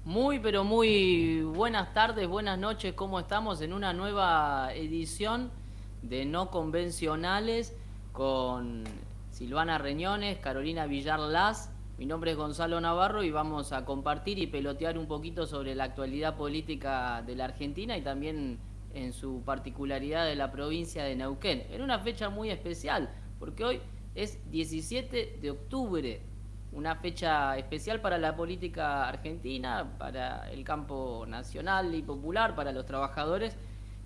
Muy, pero muy buenas tardes, buenas noches, ¿cómo estamos? En una nueva edición de No Convencionales con Silvana Reñones, Carolina Villar Las. Mi nombre es Gonzalo Navarro y vamos a compartir y pelotear un poquito sobre la actualidad política de la Argentina y también en su particularidad de la provincia de Neuquén. En una fecha muy especial, porque hoy es 17 de octubre, una fecha especial para la política argentina, para el campo nacional y popular, para los trabajadores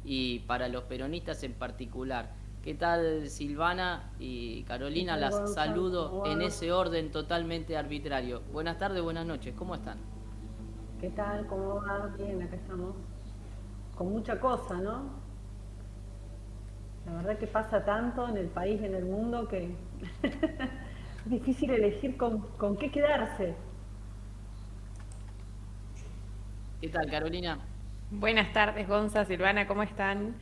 y para los peronistas en particular. ¿Qué tal, Silvana y ¿Qué Carolina? tal, Las Gonzalo? saludo ¿Cómo en va? ese orden totalmente arbitrario. Buenas tardes, buenas noches, ¿cómo están? ¿Qué tal? ¿Cómo va? Bien, acá estamos. Con mucha cosa, ¿no? La verdad que pasa tanto en el país y en el mundo que es difícil elegir con qué quedarse. ¿Qué tal, Carolina? Buenas tardes, Gonza, Silvana, ¿cómo están?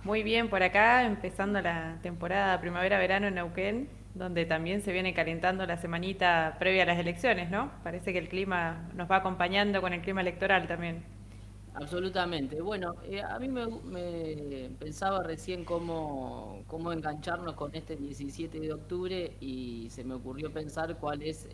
Muy bien por acá, empezando la temporada primavera-verano en Neuquén, donde también se viene calentando la semanita previa a las elecciones, ¿no? Parece que el clima nos va acompañando con el clima electoral también. Absolutamente. Bueno, a mí me pensaba recién cómo engancharnos con este 17 de octubre y se me ocurrió pensar cuál es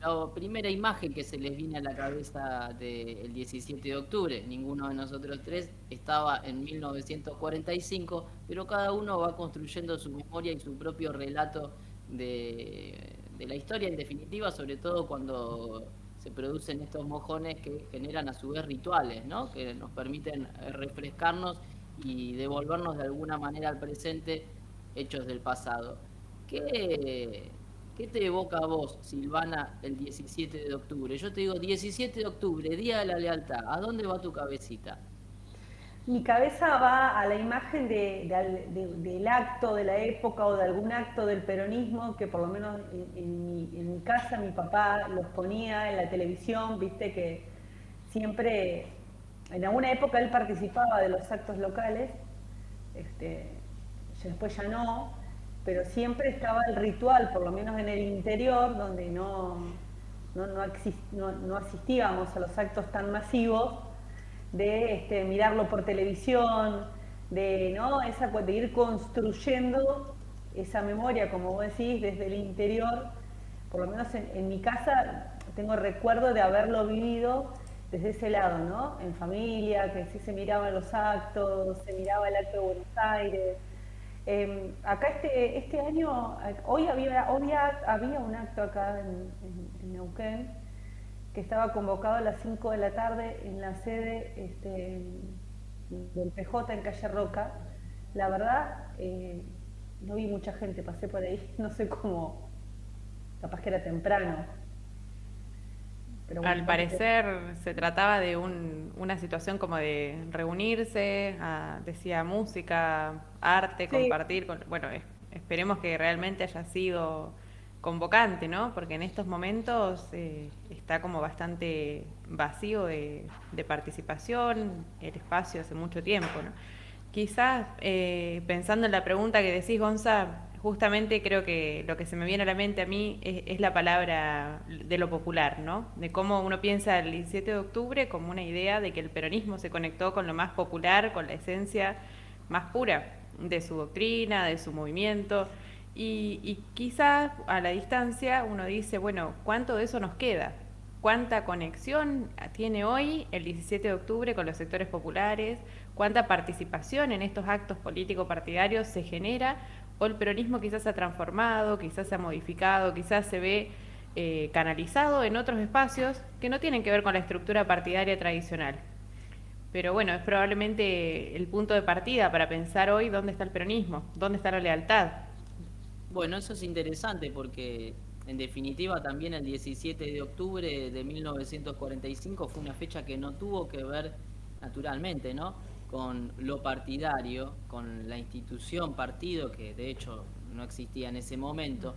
la primera imagen que se les viene a la cabeza del 17 de octubre. Ninguno de nosotros tres estaba en 1945, pero cada uno va construyendo su memoria y su propio relato de la historia, en definitiva, sobre todo cuando se producen estos mojones que generan a su vez rituales, ¿no? Que nos permiten refrescarnos y devolvernos de alguna manera al presente hechos del pasado. ¿Qué, ¿Qué te evoca a vos, Silvana, el 17 de octubre? Yo te digo 17 de octubre, Día de la Lealtad. ¿A dónde va tu cabecita? Mi cabeza va a la imagen del acto de la época o de algún acto del peronismo que por lo menos en mi casa mi papá los ponía en la televisión, viste que siempre, en alguna época él participaba de los actos locales, este, después ya no, pero siempre estaba el ritual, por lo menos en el interior, donde no asistíamos a los actos tan masivos, de mirarlo por televisión, ¿no? De ir construyendo esa memoria, como vos decís, desde el interior. Por lo menos en mi casa tengo recuerdo de haberlo vivido desde ese lado, ¿no? En familia, que sí se miraban los actos, se miraba el acto de Buenos Aires. Acá este año, hoy había un acto acá en Neuquén que estaba convocado a las 5 de la tarde en la sede del PJ en Calle Roca. La verdad, no vi mucha gente, pasé por ahí, no sé cómo, capaz que era temprano, pero bueno, Al vos que te... parecer se trataba de una situación como de reunirse, decía música, arte, Sí, compartir. Bueno, esperemos que realmente haya sido convocante, ¿no? Porque en estos momentos está como bastante vacío de participación el espacio hace mucho tiempo, ¿no? Quizás pensando en la pregunta que decís, Gonza, justamente creo que lo que se me viene a la mente a mí es la palabra de lo popular, ¿no? De cómo uno piensa el 17 de octubre como una idea de que el peronismo se conectó con lo más popular, con la esencia más pura de su doctrina, de su movimiento. Y quizás a la distancia uno dice, bueno, ¿cuánto de eso nos queda? ¿Cuánta conexión tiene hoy el 17 de octubre con los sectores populares? ¿Cuánta participación en estos actos políticos partidarios se genera? ¿O el peronismo quizás se ha transformado, quizás se ha modificado, quizás se ve canalizado en otros espacios que no tienen que ver con la estructura partidaria tradicional? Pero bueno, es probablemente el punto de partida para pensar hoy dónde está el peronismo, dónde está la lealtad. Bueno, eso es interesante porque en definitiva también el 17 de octubre de 1945 fue una fecha que no tuvo que ver naturalmente, ¿no? Con lo partidario, con la institución partido, que de hecho no existía en ese momento.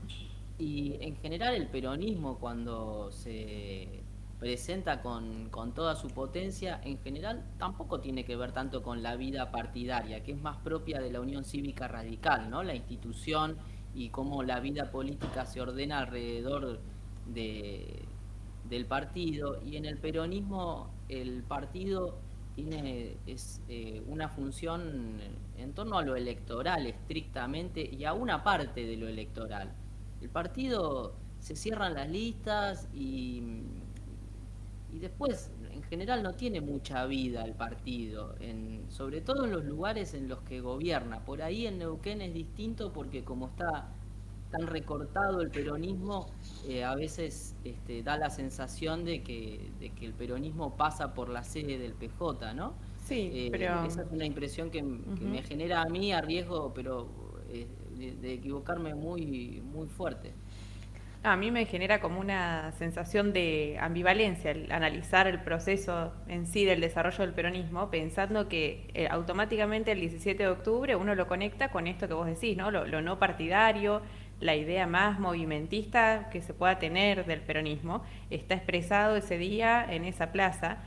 Y en general el peronismo cuando se presenta con toda su potencia, en general tampoco tiene que ver tanto con la vida partidaria, que es más propia de la Unión Cívica Radical, ¿no? La institución y cómo la vida política se ordena alrededor de, del partido. Y en el peronismo el partido tiene una función en torno a lo electoral estrictamente y a una parte de lo electoral. El partido se cierran las listas y después en general no tiene mucha vida el partido, sobre todo en los lugares en los que gobierna. Por ahí en Neuquén es distinto porque como está tan recortado el peronismo, a veces da la sensación de que el peronismo pasa por la sede del PJ, ¿no? Sí, pero... Esa es una impresión que me genera a mí, a riesgo, pero de equivocarme muy, muy fuerte. A mí me genera como una sensación de ambivalencia el analizar el proceso en sí del desarrollo del peronismo, pensando que automáticamente el 17 de octubre uno lo conecta con esto que vos decís, ¿no? Lo no partidario, la idea más movimentista que se pueda tener del peronismo, está expresado ese día en esa plaza.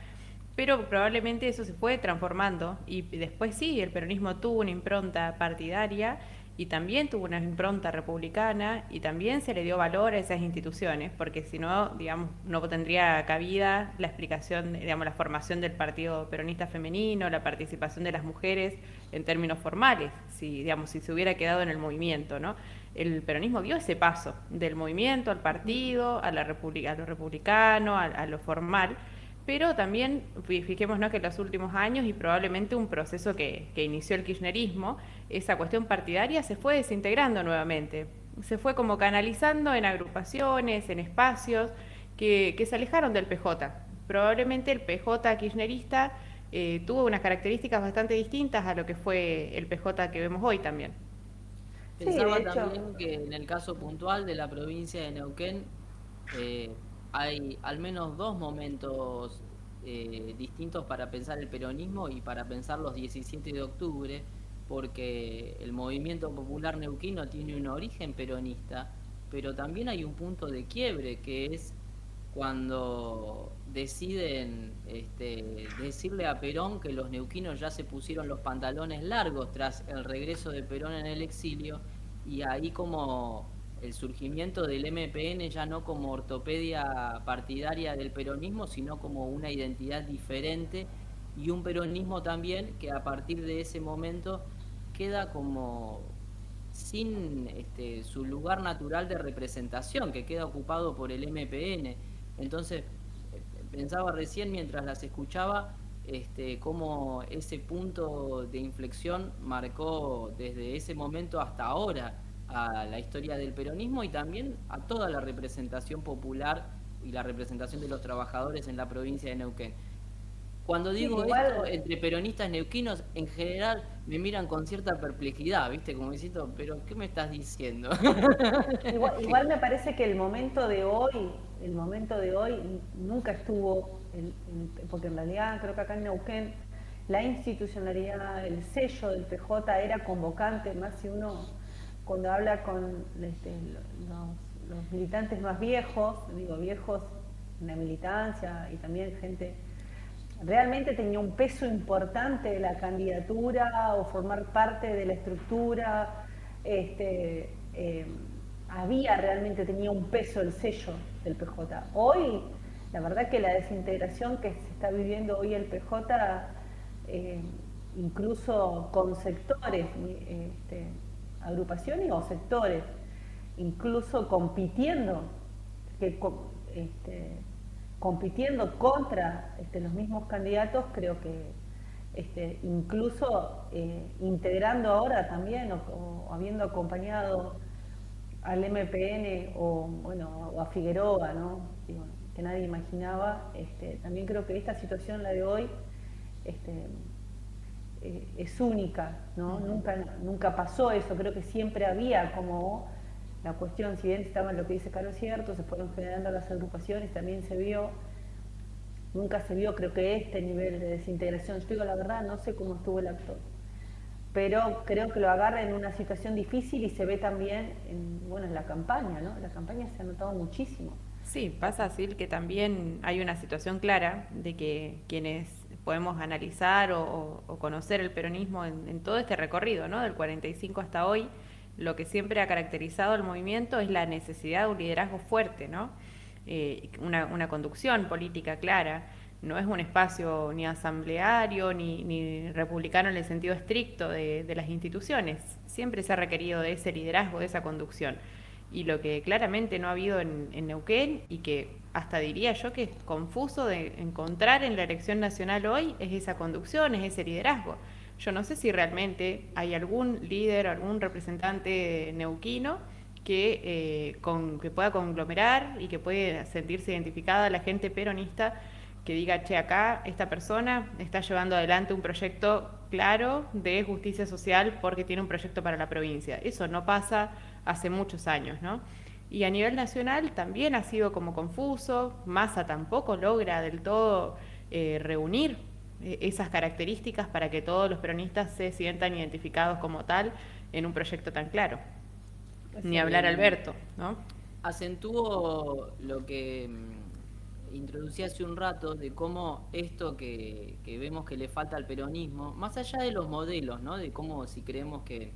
Pero probablemente eso se fue transformando y después sí, el peronismo tuvo una impronta partidaria y también tuvo una impronta republicana y también se le dio valor a esas instituciones, porque si no, digamos, no tendría cabida la explicación, digamos, la formación del Partido Peronista Femenino, la participación de las mujeres en términos formales, si, digamos, si se hubiera quedado en el movimiento, ¿no? El peronismo dio ese paso del movimiento al partido, a lo republicano, a lo formal, pero también fijémonos que en los últimos años y probablemente un proceso que inició el kirchnerismo, esa cuestión partidaria se fue desintegrando nuevamente, se fue como canalizando en agrupaciones, en espacios que se alejaron del PJ. Probablemente el PJ kirchnerista tuvo unas características bastante distintas a lo que fue el PJ que vemos hoy también. Sí, de Pensaba hecho, también que en el caso puntual de la provincia de Neuquén eh, hay al menos dos momentos distintos para pensar el peronismo y para pensar los 17 de octubre, porque el movimiento popular neuquino tiene un origen peronista, pero también hay un punto de quiebre que es cuando deciden decirle a Perón que los neuquinos ya se pusieron los pantalones largos tras el regreso de Perón en el exilio, y ahí como el surgimiento del MPN ya no como ortopedia partidaria del peronismo, sino como una identidad diferente y un peronismo también que a partir de ese momento queda como sin su lugar natural de representación, que queda ocupado por el MPN. Entonces, pensaba recién mientras las escuchaba, cómo ese punto de inflexión marcó desde ese momento hasta ahora a la historia del peronismo y también a toda la representación popular y la representación de los trabajadores en la provincia de Neuquén. Cuando sí, digo esto, igual, entre peronistas neuquinos, en general me miran con cierta perplejidad, ¿viste? Como diciendo, ¿pero qué me estás diciendo? igual me parece que el momento de hoy nunca estuvo, porque en realidad creo que acá en Neuquén la institucionalidad, el sello del PJ era convocante, más si uno cuando habla con los militantes más viejos, digo viejos en la militancia y también gente realmente tenía un peso importante la candidatura o formar parte de la estructura, había realmente, tenía un peso el sello del PJ. Hoy, la verdad que la desintegración que se está viviendo hoy el PJ, incluso con sectores, agrupaciones o sectores, incluso compitiendo, que, compitiendo contra los mismos candidatos, creo que incluso integrando ahora también o habiendo acompañado al MPN o, bueno, o a Figueroa, ¿no? Digo, que nadie imaginaba, también creo que esta situación, la de hoy, este, es única, ¿no? Nunca pasó eso, creo que siempre había como la cuestión, si bien estaba en lo que dice Carlos cierto, se fueron generando las agrupaciones, también se vio, nunca se vio creo que este nivel de desintegración. Yo digo la verdad, no sé cómo estuvo el acto pero creo que lo agarra en una situación difícil y se ve también en la campaña, ¿no? La campaña se ha notado muchísimo. Sí, pasa así que también hay una situación clara de que quienes podemos analizar o conocer el peronismo en todo este recorrido, ¿no? Del 45 hasta hoy, lo que siempre ha caracterizado al movimiento es la necesidad de un liderazgo fuerte, ¿no? Una conducción política clara. No es un espacio ni asambleario ni republicano en el sentido estricto de las instituciones. Siempre se ha requerido de ese liderazgo, de esa conducción. Y lo que claramente no ha habido en Neuquén, y que hasta diría yo que es confuso de encontrar en la elección nacional hoy, es esa conducción, es ese liderazgo. Yo no sé si realmente hay algún líder, algún representante neuquino que pueda conglomerar y que puede sentirse identificada la gente peronista, que diga, che, acá esta persona está llevando adelante un proyecto claro de justicia social porque tiene un proyecto para la provincia. Eso no pasa hace muchos años, ¿no? Y a nivel nacional también ha sido como confuso. Massa tampoco logra del todo reunir esas características para que todos los peronistas se sientan identificados como tal en un proyecto tan claro. Ni hablar Alberto, ¿no? Acentúo lo que introducí hace un rato de cómo esto que vemos que le falta al peronismo, más allá de los modelos, ¿no? De cómo si creemos que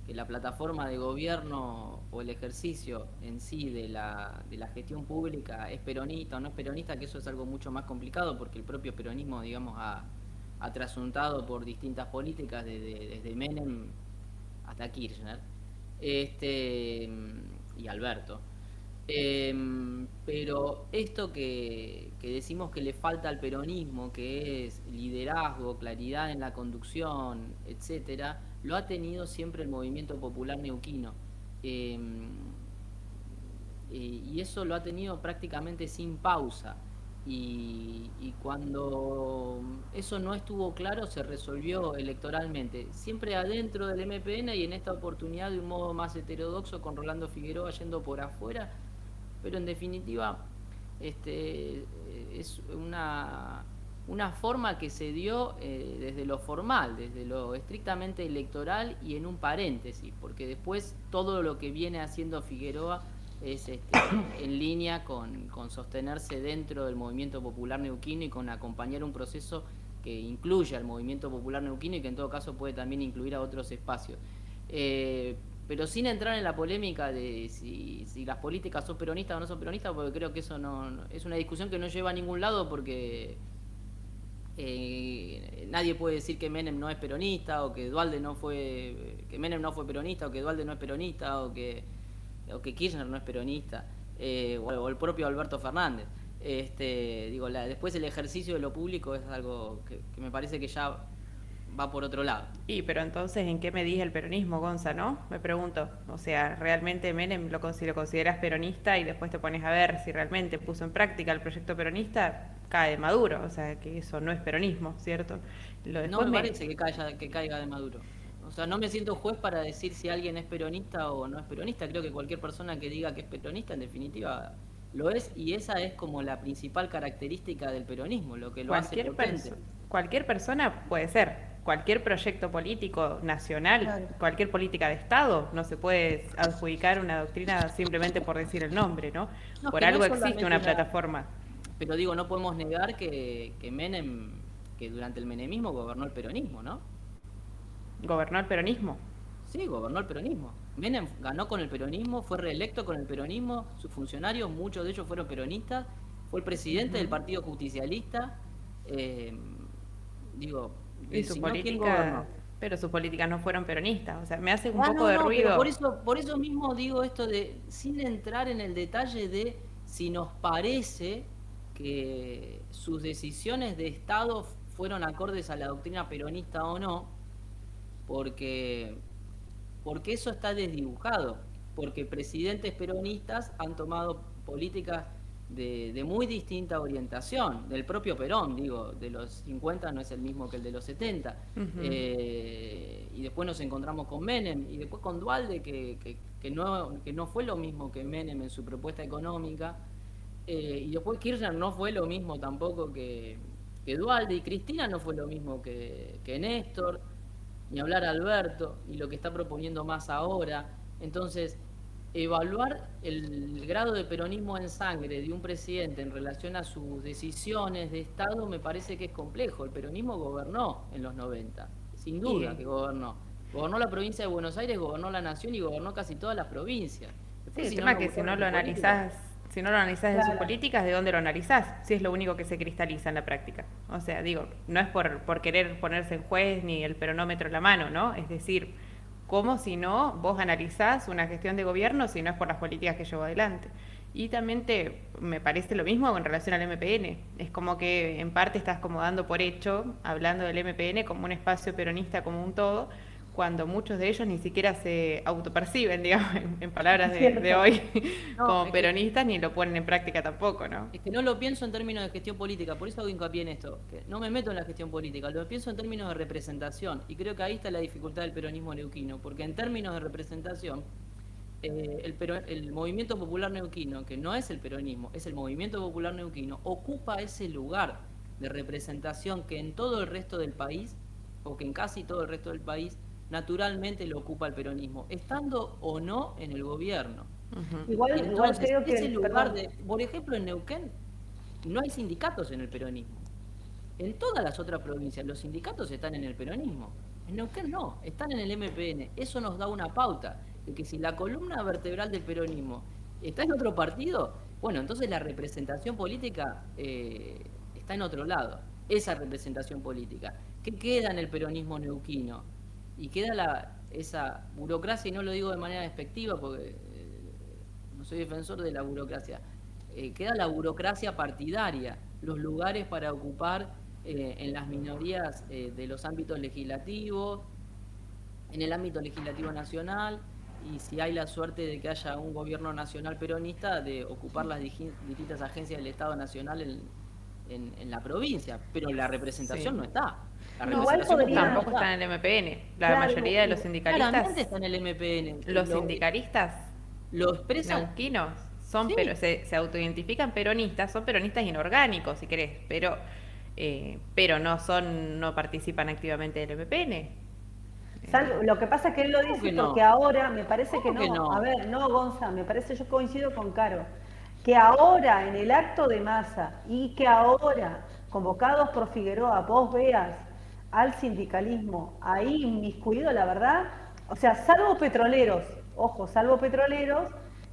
la plataforma de gobierno o el ejercicio en sí de la gestión pública es peronista o no es peronista, que eso es algo mucho más complicado porque el propio peronismo, digamos, ha trasuntado por distintas políticas desde Menem hasta Kirchner y Alberto. Pero esto que decimos que le falta al peronismo, que es liderazgo, claridad en la conducción, etcétera, lo ha tenido siempre el movimiento popular neuquino. Y eso lo ha tenido prácticamente sin pausa. Y cuando eso no estuvo claro, se resolvió electoralmente, siempre adentro del MPN y en esta oportunidad de un modo más heterodoxo con Rolando Figueroa yendo por afuera, pero en definitiva es una forma que se dio desde lo formal, desde lo estrictamente electoral y en un paréntesis, porque después todo lo que viene haciendo Figueroa es en línea con sostenerse dentro del movimiento popular neuquino y con acompañar un proceso que incluya al movimiento popular neuquino y que en todo caso puede también incluir a otros espacios. Pero sin entrar en la polémica de si las políticas son peronistas o no son peronistas, porque creo que eso no es una discusión que no lleva a ningún lado, porque nadie puede decir que Menem no es peronista, o que Menem no fue peronista, o que Duhalde no es peronista, o que Kirchner no es peronista, o el propio Alberto Fernández. Después el ejercicio de lo público es algo que me parece que ya va por otro lado. Pero entonces, ¿en qué medida el peronismo, Gonza, no? Me pregunto. O sea, ¿realmente Menem si lo consideras peronista y después te pones a ver si realmente puso en práctica el proyecto peronista, cae de Maduro? O sea, que eso no es peronismo, ¿cierto? No me parece que caiga de Maduro. O sea, no me siento juez para decir si alguien es peronista o no es peronista. Creo que cualquier persona que diga que es peronista, en definitiva, lo es, y esa es como la principal característica del peronismo, lo que lo hace potente. Cualquier persona puede ser. Cualquier proyecto político nacional, claro. Cualquier política de Estado, no se puede adjudicar una doctrina simplemente por decir el nombre, ¿no? Por algo existe una plataforma. Pero digo, no podemos negar que Menem, que durante el menemismo gobernó el peronismo, ¿no? ¿Gobernó el peronismo? Sí, gobernó el peronismo. Menem ganó con el peronismo, fue reelecto con el peronismo, sus funcionarios, muchos de ellos fueron peronistas, fue el presidente del Partido Justicialista, y su política, pero sus políticas no fueron peronistas, o sea, me hace un poco de ruido. Por eso mismo digo esto de, sin entrar en el detalle de si nos parece que sus decisiones de Estado fueron acordes a la doctrina peronista o no, porque eso está desdibujado, porque presidentes peronistas han tomado políticas de muy distinta orientación, del propio Perón, de los 50 no es el mismo que el de los 70, y después nos encontramos con Menem, y después con Duhalde, que no fue lo mismo que Menem en su propuesta económica, y después Kirchner no fue lo mismo tampoco que Duhalde, y Cristina no fue lo mismo que Néstor. ni hablar Alberto, y lo que está proponiendo más ahora. Entonces, evaluar el grado de peronismo en sangre de un presidente en relación a sus decisiones de Estado me parece que es complejo. El peronismo gobernó en los 90, sin duda Y que gobernó. Gobernó la provincia de Buenos Aires, gobernó la nación y gobernó casi todas las provincias. sí, Después, el si no tema es nos que si gustó no su lo política, analizás, si no lo analizás en sus Claro. políticas, ¿de dónde lo analizás? Si es lo único que se cristaliza en la práctica. O sea, digo, no es por querer ponerse en juez ni el peronómetro en la mano, ¿no? Es decir, ¿cómo si no vos analizás una gestión de gobierno si no es por las políticas que llevó adelante? Y también me parece lo mismo en relación al MPN. Es como que en parte estás como dando por hecho, hablando del MPN como un espacio peronista como un todo, cuando muchos de ellos ni siquiera se autoperciben, digamos, en palabras Es de cierto. hoy, no, como peronistas, ni lo ponen en práctica tampoco, ¿no? es que no lo pienso en términos de gestión política, por eso hago hincapié en esto, que no me meto en la gestión política, lo pienso en términos de representación, y creo que ahí está la dificultad del peronismo neuquino, porque en términos de representación, el movimiento popular neuquino, que no es el peronismo, es el movimiento popular neuquino, ocupa ese lugar de representación que en todo el resto del país, o que en casi todo el resto del país, naturalmente lo ocupa el peronismo, estando o no en el gobierno. Ujú. Y Igual entonces, creo ese que, lugar perdón, de, por ejemplo, en Neuquén, no hay sindicatos en el peronismo. En todas las otras provincias los sindicatos están en el peronismo. En Neuquén no, están en el MPN. Eso nos da una pauta de que si la columna vertebral del peronismo está en otro partido, bueno, entonces la representación política está en otro lado. Esa representación política. ¿Qué queda en el peronismo neuquino? Y queda esa burocracia, y no lo digo de manera despectiva porque no soy defensor de la burocracia, queda la burocracia partidaria, los lugares para ocupar en las minorías de los ámbitos legislativos, en el ámbito legislativo nacional, y si hay la suerte de que haya un gobierno nacional peronista, de ocupar las distintas agencias del Estado Nacional en la provincia, pero la representación Sí. no está. La No, igual representación popular no podría, tampoco está está. en el MPN. La claro, mayoría de los sindicalistas, Claramente está en el MPN. los sindicalistas Lo expresan. neuquinos son, pero Sí, se autoidentifican peronistas, son peronistas inorgánicos, si querés, pero no son, no participan activamente del MPN. Lo que pasa es que él lo ¿cómo dice que porque no? ahora, me parece que ¿Cómo que no. A no? ver, no, Gonza, me parece, yo coincido con Caro, que ahora en el acto de masa y que ahora, convocados por Figueroa, vos veas al sindicalismo ahí inmiscuido, la verdad, o sea, salvo petroleros, ojo, salvo petroleros,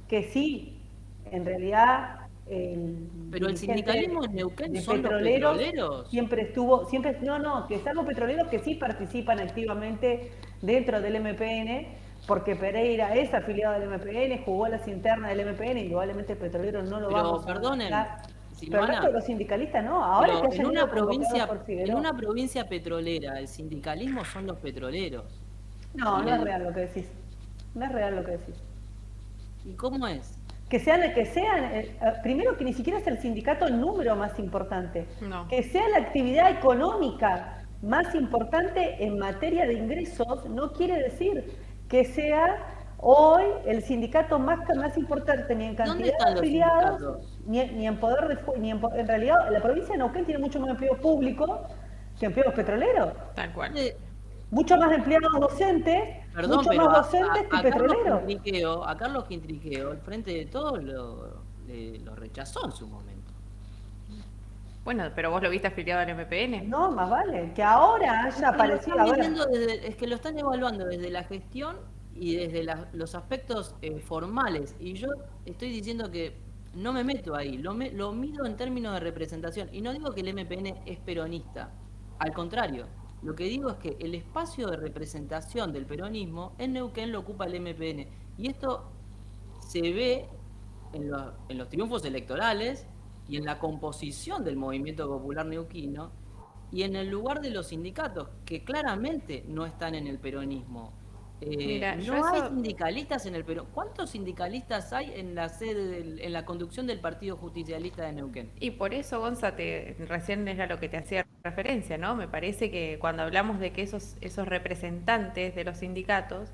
que sí, en realidad el Pero el dirigente sindicalismo en Neuquén de son los petroleros petroleros. siempre estuvo, siempre, no, no, que salvo petroleros que sí participan activamente dentro del MPN, porque Pereira es afiliado del MPN, jugó a las internas del MPN, indudablemente petrolero no lo Pero vamos a perdonen, mezclar. Pero el resto de Silvana, los sindicalistas no, ahora que pero hayan ido convocados por en Figueroa. una provincia petrolera, el sindicalismo son los petroleros. No, Y no es el, real lo que decís. No es real lo que decís. ¿y cómo es? Primero que ni siquiera es el sindicato el número más importante, No. que sea la actividad económica más importante en materia de ingresos, no quiere decir que sea hoy el sindicato más importante ni en ¿Dónde cantidad están de los afiliados, sindicatos? ni en poder en realidad la provincia de Neuquén tiene mucho más empleo público que empleos petroleros, Tal cual. ¿Dónde- mucho más empleados docentes, Perdón, mucho pero más docentes que petroleros. A Carlos Quintriqueo, el Frente de Todos lo rechazó en su momento. Bueno, pero vos lo viste afiliado al MPN. No, más vale, que ahora haya Es que lo aparecido, están a ver, midiendo es que lo están evaluando desde la gestión y desde los aspectos formales. Y yo estoy diciendo que no me meto ahí, lo mido en términos de representación. Y no digo que el MPN es peronista, al contrario. Lo que digo es que el espacio de representación del peronismo en Neuquén lo ocupa el MPN. Y esto se ve en los triunfos electorales y en la composición del movimiento popular neuquino y en el lugar de los sindicatos, que claramente no están en el peronismo. Mira, yo No hay eso, sindicalistas en el peronismo. ¿Cuántos sindicalistas hay en la sede, en la conducción del Partido Justicialista de Neuquén? y por eso, Gonza, recién era lo que te hacía referencia, ¿no? Me parece que cuando hablamos de que esos representantes de los sindicatos,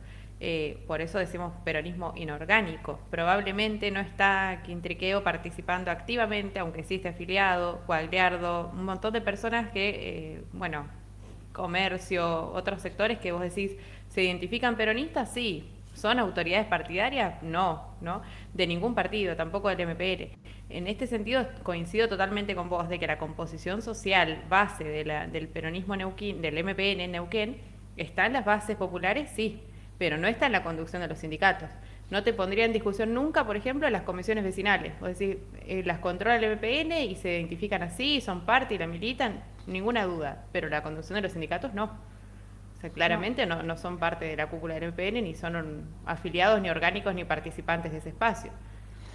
por eso decimos peronismo inorgánico. Probablemente no está Quintriqueo participando activamente, aunque sí esté afiliado, Guagliardo, un montón de personas que, bueno, comercio, otros sectores que vos decís, ¿se identifican peronistas? Sí. ¿Son autoridades partidarias? No, ¿no? De ningún partido, tampoco del MPN. En este sentido coincido totalmente con vos de que la composición social base del peronismo neuquén, del MPN en Neuquén, está en las bases populares, sí, pero no está en la conducción de los sindicatos. No te pondría en discusión nunca, por ejemplo, las comisiones vecinales. Es decir, las controla el MPN y se identifican así, son parte y la militan, ninguna duda, pero la conducción de los sindicatos no. O sea, claramente no son parte de la cúpula del MPN, ni son afiliados, ni orgánicos, ni participantes de ese espacio,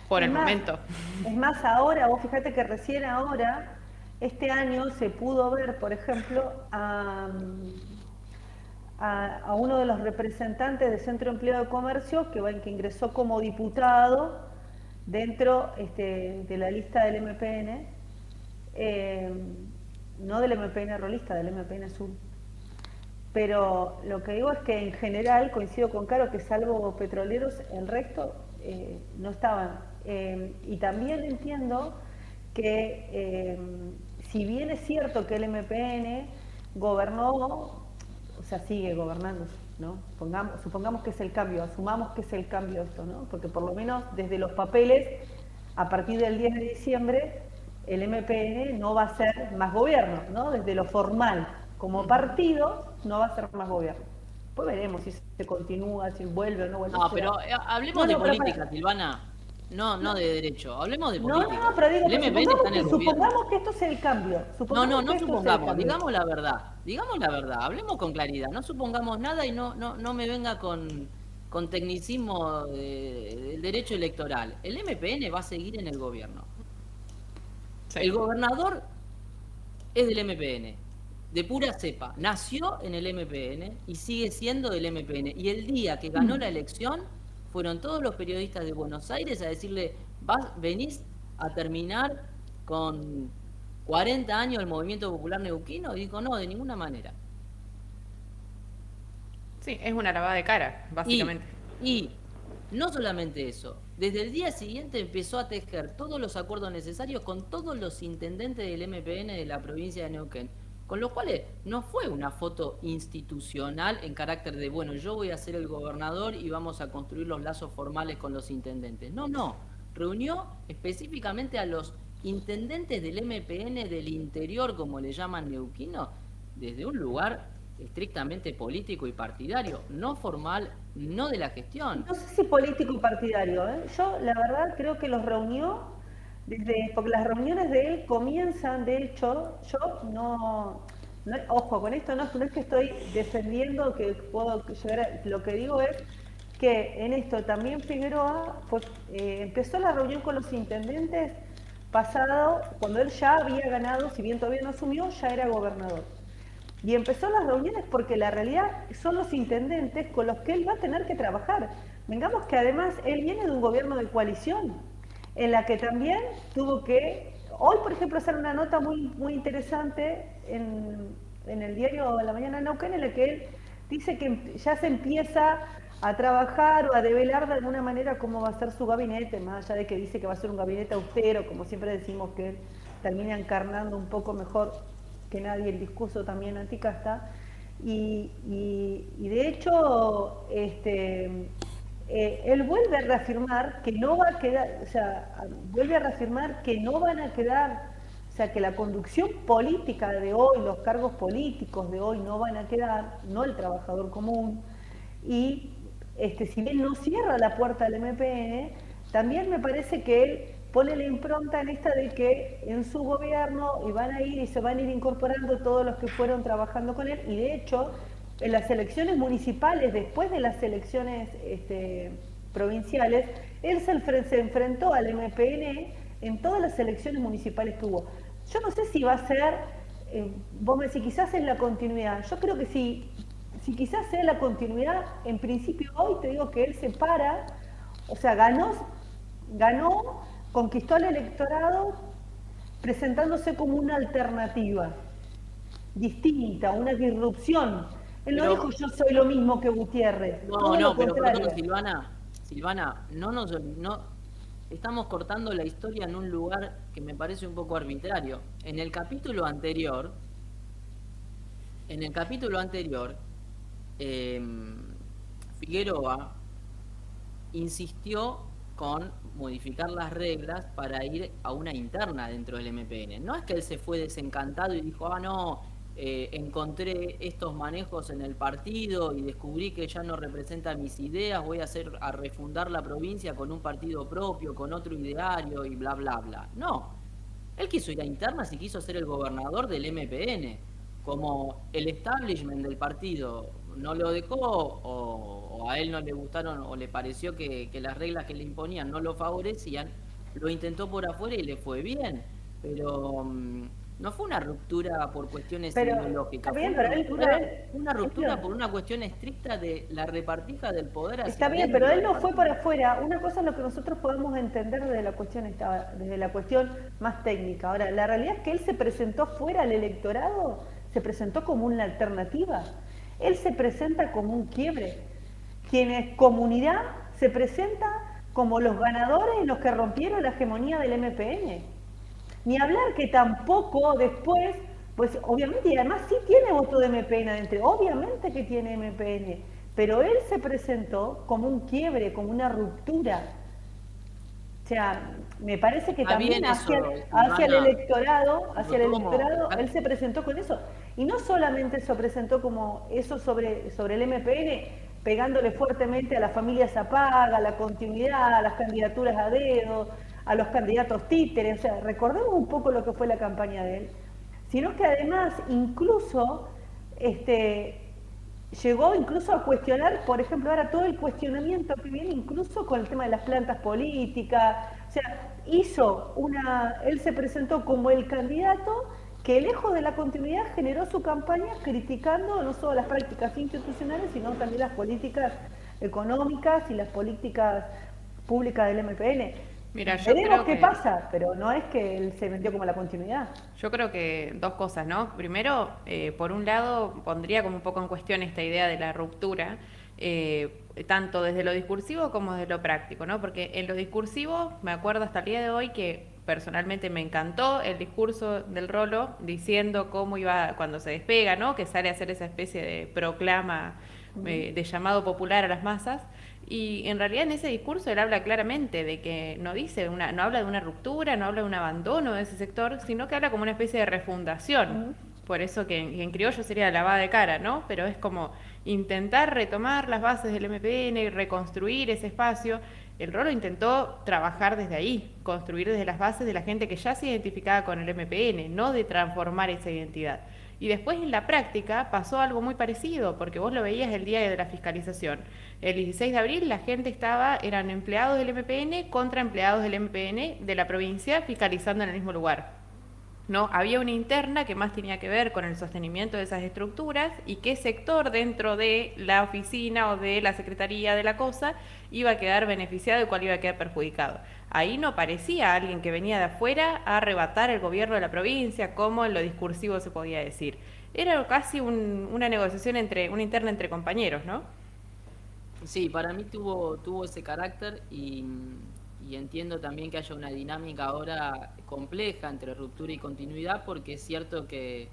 por el momento. Es más, ahora, vos fíjate que recién ahora, este año, se pudo ver, por ejemplo, a uno de los representantes del Centro de Empleo de Comercio que ingresó como diputado dentro de la lista del MPN, no del MPN rolista, del MPN azul. Pero lo que digo es que en general coincido con Caro que salvo petroleros, el resto no estaban. Y también entiendo que si bien es cierto que el MPN gobernó, o sea, sigue gobernando, ¿no? Supongamos que es el cambio, asumamos que es el cambio esto, ¿no? Porque por lo menos desde los papeles, a partir del 10 de diciembre, el MPN no va a ser más gobierno, ¿no? Desde lo formal, como partido, no va a ser más gobierno. Después veremos si se continúa, si vuelve o no vuelve. No, pero hablemos de política, Silvana. No de derecho, hablemos de política. No, pero digo, el MPN está en el gobierno. Supongamos que esto es el cambio. No supongamos, digamos la verdad, hablemos con claridad, no supongamos nada y no me venga con tecnicismo del derecho electoral. El MPN va a seguir en el gobierno. Sí. El gobernador es del MPN, de pura cepa, nació en el MPN y sigue siendo del MPN. Y el día que ganó la elección, fueron todos los periodistas de Buenos Aires a decirle, venís a terminar con 40 años el movimiento popular neuquino, y dijo, no, de ninguna manera. Sí, es una lavada de cara, básicamente. Y no solamente eso, desde el día siguiente empezó a tejer todos los acuerdos necesarios con todos los intendentes del MPN de la provincia de Neuquén, con lo cual no fue una foto institucional en carácter de, bueno, yo voy a ser el gobernador y vamos a construir los lazos formales con los intendentes. No, reunió específicamente a los intendentes del MPN del interior, como le llaman neuquinos, desde un lugar estrictamente político y partidario, no formal, no de la gestión. No sé si político y partidario, ¿eh? Yo la verdad creo que los reunió porque las reuniones de él comienzan, de hecho, yo ojo, con esto no es que estoy defendiendo que puedo llegar a, lo que digo es que en esto también Figueroa empezó la reunión con los intendentes pasado, cuando él ya había ganado, si bien todavía no asumió, ya era gobernador. Y empezó las reuniones porque la realidad son los intendentes con los que él va a tener que trabajar. Vengamos que además él viene de un gobierno de coalición, en la que también tuvo que, hoy por ejemplo, hacer una nota muy interesante en el diario La Mañana de Neuquén, en la que él dice que ya se empieza a trabajar o a develar de alguna manera cómo va a ser su gabinete, más allá de que dice que va a ser un gabinete austero, como siempre decimos que él termina encarnando un poco mejor que nadie el discurso también anticasta, y de hecho él vuelve a reafirmar que no va a quedar, o sea, vuelve a reafirmar que no van a quedar, o sea, que la conducción política de hoy, los cargos políticos de hoy no van a quedar, no el trabajador común, y si bien no cierra la puerta del MPN, también me parece que él pone la impronta en esta de que en su gobierno van a ir y se van a ir incorporando todos los que fueron trabajando con él, y de hecho en las elecciones municipales, después de las elecciones provinciales, él se enfrentó al MPN en todas las elecciones municipales que hubo. Yo no sé si va a ser, vos me decís, quizás es la continuidad. Yo creo que si quizás sea la continuidad, en principio hoy te digo que él se para, o sea, ganó, conquistó el electorado presentándose como una alternativa distinta, una disrupción. Él no dijo yo soy lo mismo que Gutiérrez. No, pero perdón, Silvana, no estamos cortando la historia en un lugar que me parece un poco arbitrario. En el capítulo anterior, En el capítulo anterior, Figueroa insistió con modificar las reglas para ir a una interna dentro del MPN. No es que él se fue desencantado y dijo, ah, no, encontré estos manejos en el partido y descubrí que ya no representa mis ideas, voy a refundar la provincia con un partido propio, con otro ideario y bla, bla, bla. No, él quiso ir a internas y quiso ser el gobernador del MPN. Como el establishment del partido no lo dejó o a él no le gustaron o le pareció que las reglas que le imponían no lo favorecían, lo intentó por afuera y le fue bien. Pero no fue una ruptura por cuestiones Pero está ideológicas, fue bien, pero una ruptura él por una cuestión estricta de la repartija del poder hacia está bien, pero adentro él del no fue por partido. afuera. Una cosa es lo que nosotros podemos entender desde la cuestión más técnica. Ahora, la realidad es que él se presentó fuera al electorado, se presentó como una alternativa. Él se presenta como un quiebre. Quienes comunidad se presenta como los ganadores, los que rompieron la hegemonía del MPN. Ni hablar que tampoco después, pues obviamente, y además sí tiene voto de MPN adentro, obviamente que tiene MPN, pero él se presentó como un quiebre, como una ruptura. O sea, me parece que Está bien también eso, hacia el Silvana, electorado, lo tomo. él se presentó con eso. Y no solamente se presentó como eso sobre el MPN, pegándole fuertemente a la familia Zapaga, a la continuidad, a las candidaturas a dedo, a los candidatos títeres. O sea, recordemos un poco lo que fue la campaña de él, sino que además incluso llegó incluso a cuestionar, por ejemplo, ahora todo el cuestionamiento que viene incluso con el tema de las plantas políticas. O sea, él se presentó como el candidato que lejos de la continuidad generó su campaña criticando no solo las prácticas institucionales, sino también las políticas económicas y las políticas públicas del MPN. Mira, yo Veremos creo qué que pasa, pero no es que él se vendió como la continuidad. Yo creo que dos cosas, ¿no? Primero, por un lado, pondría como un poco en cuestión esta idea de la ruptura, tanto desde lo discursivo como desde lo práctico, ¿no? Porque en lo discursivo, me acuerdo hasta el día de hoy que personalmente me encantó el discurso del Rolo diciendo cómo iba cuando se despega, ¿no? Que sale a hacer esa especie de proclama, de llamado popular a las masas. Y en realidad en ese discurso él habla claramente de que no no habla de una ruptura, no habla de un abandono de ese sector, sino que habla como una especie de refundación. Por eso que en criollo sería lavada de cara, ¿no? Pero es como intentar retomar las bases del MPN, reconstruir ese espacio. El Rolo intentó trabajar desde ahí, construir desde las bases de la gente que ya se identificaba con el MPN, no de transformar esa identidad. Y después en la práctica pasó algo muy parecido, porque vos lo veías el día de la fiscalización. El 16 de abril la gente eran empleados del MPN contra empleados del MPN de la provincia fiscalizando en el mismo lugar. ¿No? Había una interna que más tenía que ver con el sostenimiento de esas estructuras y qué sector dentro de la oficina o de la secretaría de la cosa iba a quedar beneficiado y cuál iba a quedar perjudicado. Ahí no parecía alguien que venía de afuera a arrebatar el gobierno de la provincia, como en lo discursivo se podía decir. Era casi una negociación una interna entre compañeros, ¿no? Sí, para mí tuvo ese carácter y entiendo también que haya una dinámica ahora compleja entre ruptura y continuidad, porque es cierto que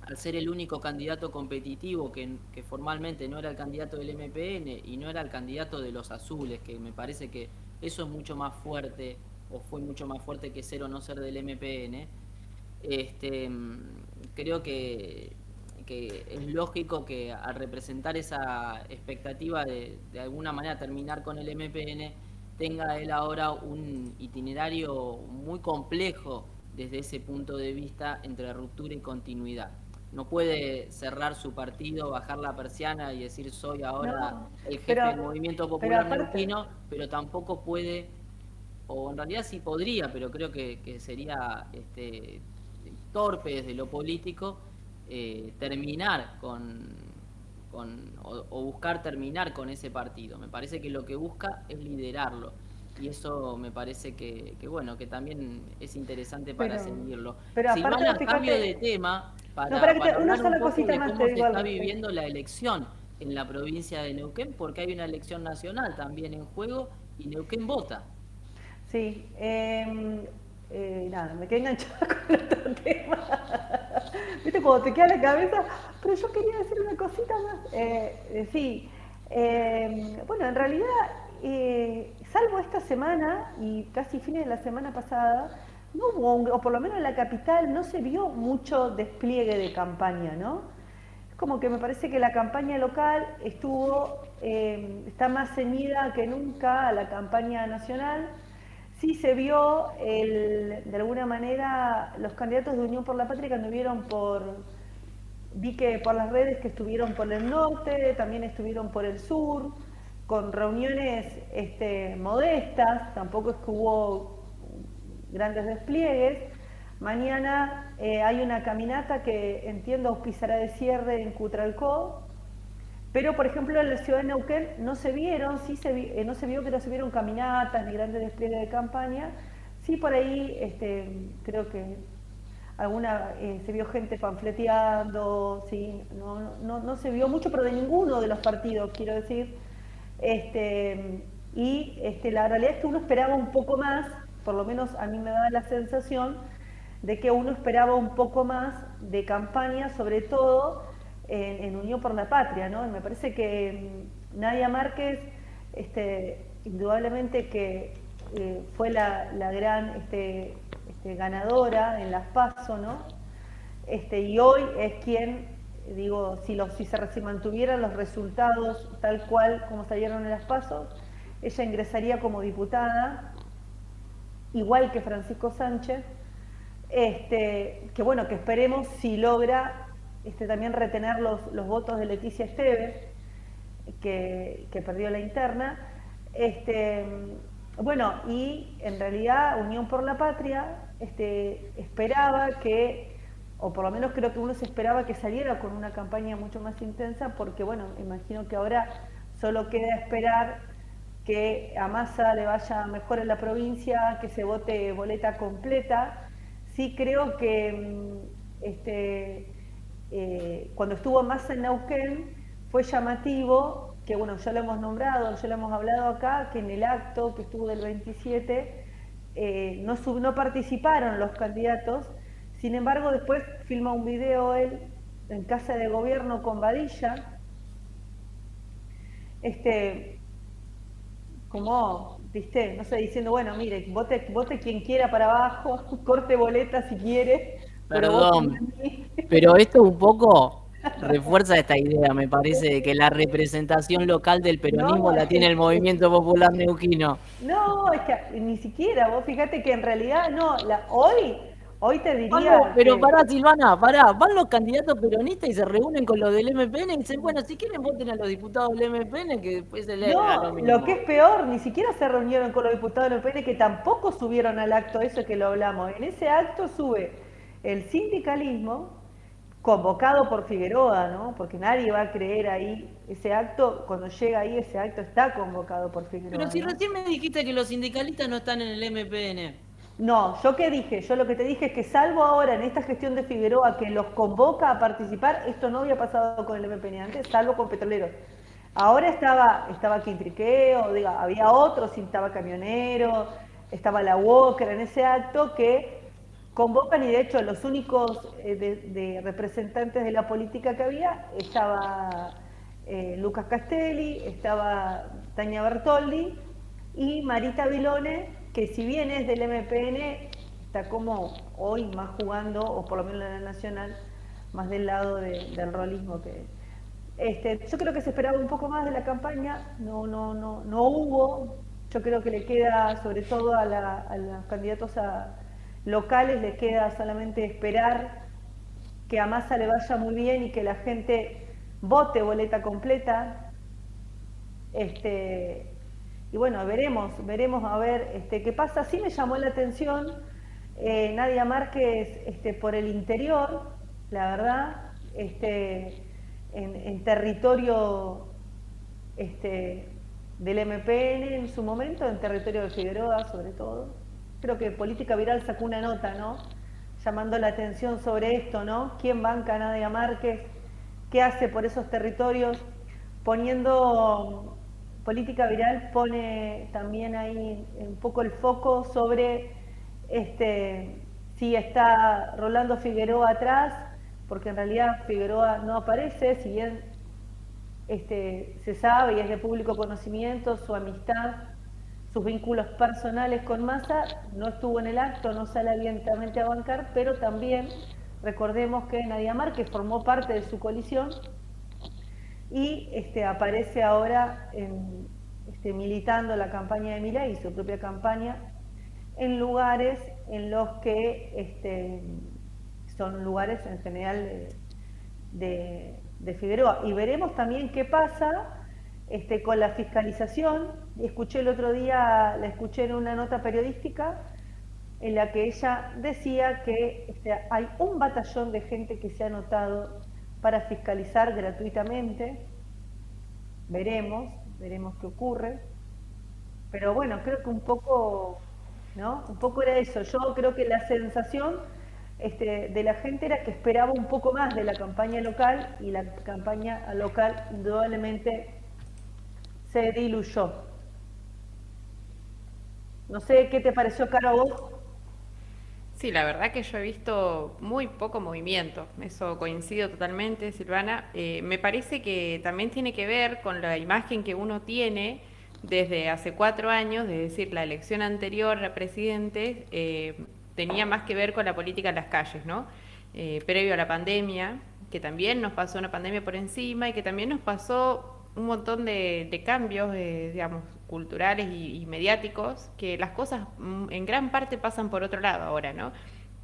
al ser el único candidato competitivo que formalmente no era el candidato del MPN y no era el candidato de los azules, que me parece que eso es mucho más fuerte o fue mucho más fuerte que ser o no ser del MPN, creo que es lógico que al representar esa expectativa de alguna manera terminar con el MPN, tenga él ahora un itinerario muy complejo desde ese punto de vista entre ruptura y continuidad. No puede cerrar su partido, bajar la persiana y decir soy ahora No, el jefe pero, del movimiento pero popular aparte, neuquino, pero tampoco puede, o en realidad sí podría, pero creo que sería torpe desde lo político terminar o buscar terminar con ese partido. Me parece que lo que busca es liderarlo. Y eso me parece bueno, que también es interesante para pero, seguirlo. pero aparte, Silvana, cambio de fíjate, tema no, para para una hablar un sola poco cosita de más te cómo se digo al está respecto. viviendo la elección en la provincia de Neuquén, porque hay una elección nacional también en juego y Neuquén vota. Sí, nada, me quedé enganchada con otro tema. ¿Viste tiempo, te queda la cabeza, pero yo quería decir una cosita más. Sí, bueno, en realidad, salvo esta semana y casi fines de la semana pasada, no hubo, o por lo menos en la capital, no se vio mucho despliegue de campaña, ¿no? Es como que me parece que la campaña local está más ceñida que nunca a la campaña nacional. Sí se vio, de alguna manera, los candidatos de Unión por la Patria que anduvieron vi que por las redes que estuvieron por el norte, también estuvieron por el sur, con reuniones modestas, tampoco es que hubo grandes despliegues. Mañana hay una caminata que entiendo auspiciará de cierre en Cutralcó, pero, por ejemplo, en la ciudad de Neuquén no se vieron, no se vio que no se vieron caminatas ni grandes despliegues de campaña. Sí, por ahí creo que se vio gente panfleteando, sí, no se vio mucho, pero de ninguno de los partidos, quiero decir. La realidad es que uno esperaba un poco más, por lo menos a mí me daba la sensación de que uno esperaba un poco más de campaña, sobre todo en Unión por la Patria, ¿no? Y me parece que Nadia Márquez, indudablemente que fue la gran ganadora en las PASO, ¿no? Y hoy es quien, digo, si mantuvieran los resultados tal cual como salieron en las PASO, ella ingresaría como diputada, igual que Francisco Sánchez, que bueno, que esperemos si logra también retener los votos de Leticia Esteves, que perdió la interna. Bueno, y en realidad Unión por la Patria esperaba que, o por lo menos creo que uno se esperaba que saliera con una campaña mucho más intensa, porque bueno, imagino que ahora solo queda esperar que a Massa le vaya mejor en la provincia, que se vote boleta completa. Sí creo que cuando estuvo Massa en Neuquén fue llamativo, que bueno, ya lo hemos nombrado, ya lo hemos hablado acá, que en el acto que estuvo del 27 no participaron los candidatos. Sin embargo, después filma un video él en casa de gobierno con Badilla, como, viste, no sé, diciendo, bueno, mire, vote quien quiera para abajo, corte boleta si quiere, pero Perdón, pero esto un poco refuerza esta idea, me parece, de que la representación local del peronismo no, la tiene el Movimiento Popular Neuquino. no, es que ni siquiera, vos fíjate que en realidad no, hoy te Pablo, diría pero que pará, Silvana, pará, van los candidatos peronistas y se reúnen con los del MPN y dicen, bueno, si quieren voten a los diputados del MPN, que después se les da lo no, lo que mismo. es peor, ni siquiera se reunieron con los diputados del PN, que tampoco subieron al acto, eso que lo hablamos. En ese acto sube el sindicalismo, convocado por Figueroa, ¿no? Porque nadie va a creer ahí, ese acto, cuando llega ahí, ese acto está convocado por Pero Figueroa, si ¿no? recién me dijiste que los sindicalistas no están en el MPN. No, ¿yo qué dije? Yo lo que te dije es que salvo ahora en esta gestión de Figueroa que los convoca a participar, esto no había pasado con el MPN antes, salvo con petroleros. Ahora estaba Quintriqueo, diga, había otros, estaba Camionero, estaba la Walker en ese acto que convocan y de hecho los únicos de representantes de la política que había estaba Lucas Castelli, estaba Tania Bertoldi y Marita Vilone, que si bien es del MPN, está como hoy más jugando, o por lo menos en la nacional, más del lado del rolismo que... yo creo que se esperaba un poco más de la campaña, no hubo. Yo creo que le queda, sobre todo a los candidatos locales, les queda solamente esperar que a Massa le vaya muy bien y que la gente vote boleta completa. Y bueno, veremos a ver qué pasa. Sí me llamó la atención Nadia Márquez por el interior, la verdad, en territorio del MPN en su momento, en territorio de Figueroa sobre todo. Creo que Política Viral sacó una nota, ¿no? Llamando la atención sobre esto, ¿no? ¿Quién banca a Nadia Márquez? ¿Qué hace por esos territorios? Poniendo Política Viral pone también ahí un poco el foco sobre si está Rolando Figueroa atrás, porque en realidad Figueroa no aparece, si bien se sabe y es de público conocimiento su amistad, sus vínculos personales con Massa, no estuvo en el acto, no sale abiertamente a bancar, pero también recordemos que Nadia Márquez formó parte de su coalición y aparece ahora militando la campaña de Milei y su propia campaña en lugares en los que son lugares en general de Figueroa. Y veremos también qué pasa con la fiscalización. Escuché el otro día, la escuché en una nota periodística en la que ella decía que hay un batallón de gente que se ha anotado para fiscalizar gratuitamente. Veremos qué ocurre. Pero bueno, creo que un poco, ¿no? Un poco era eso. Yo creo que la sensación de la gente era que esperaba un poco más de la campaña local, y la campaña local indudablemente se diluyó. No sé qué te pareció, Caro, a vos. Sí, la verdad que yo he visto muy poco movimiento, eso coincido totalmente, Silvana. Me parece que también tiene que ver con la imagen que uno tiene desde hace 4 años, es decir, la elección anterior a presidente tenía más que ver con la política en las calles, ¿no? Previo a la pandemia, que también nos pasó una pandemia por encima y que también nos pasó un montón de cambios, digamos, culturales y mediáticos, que las cosas en gran parte pasan por otro lado ahora, ¿no?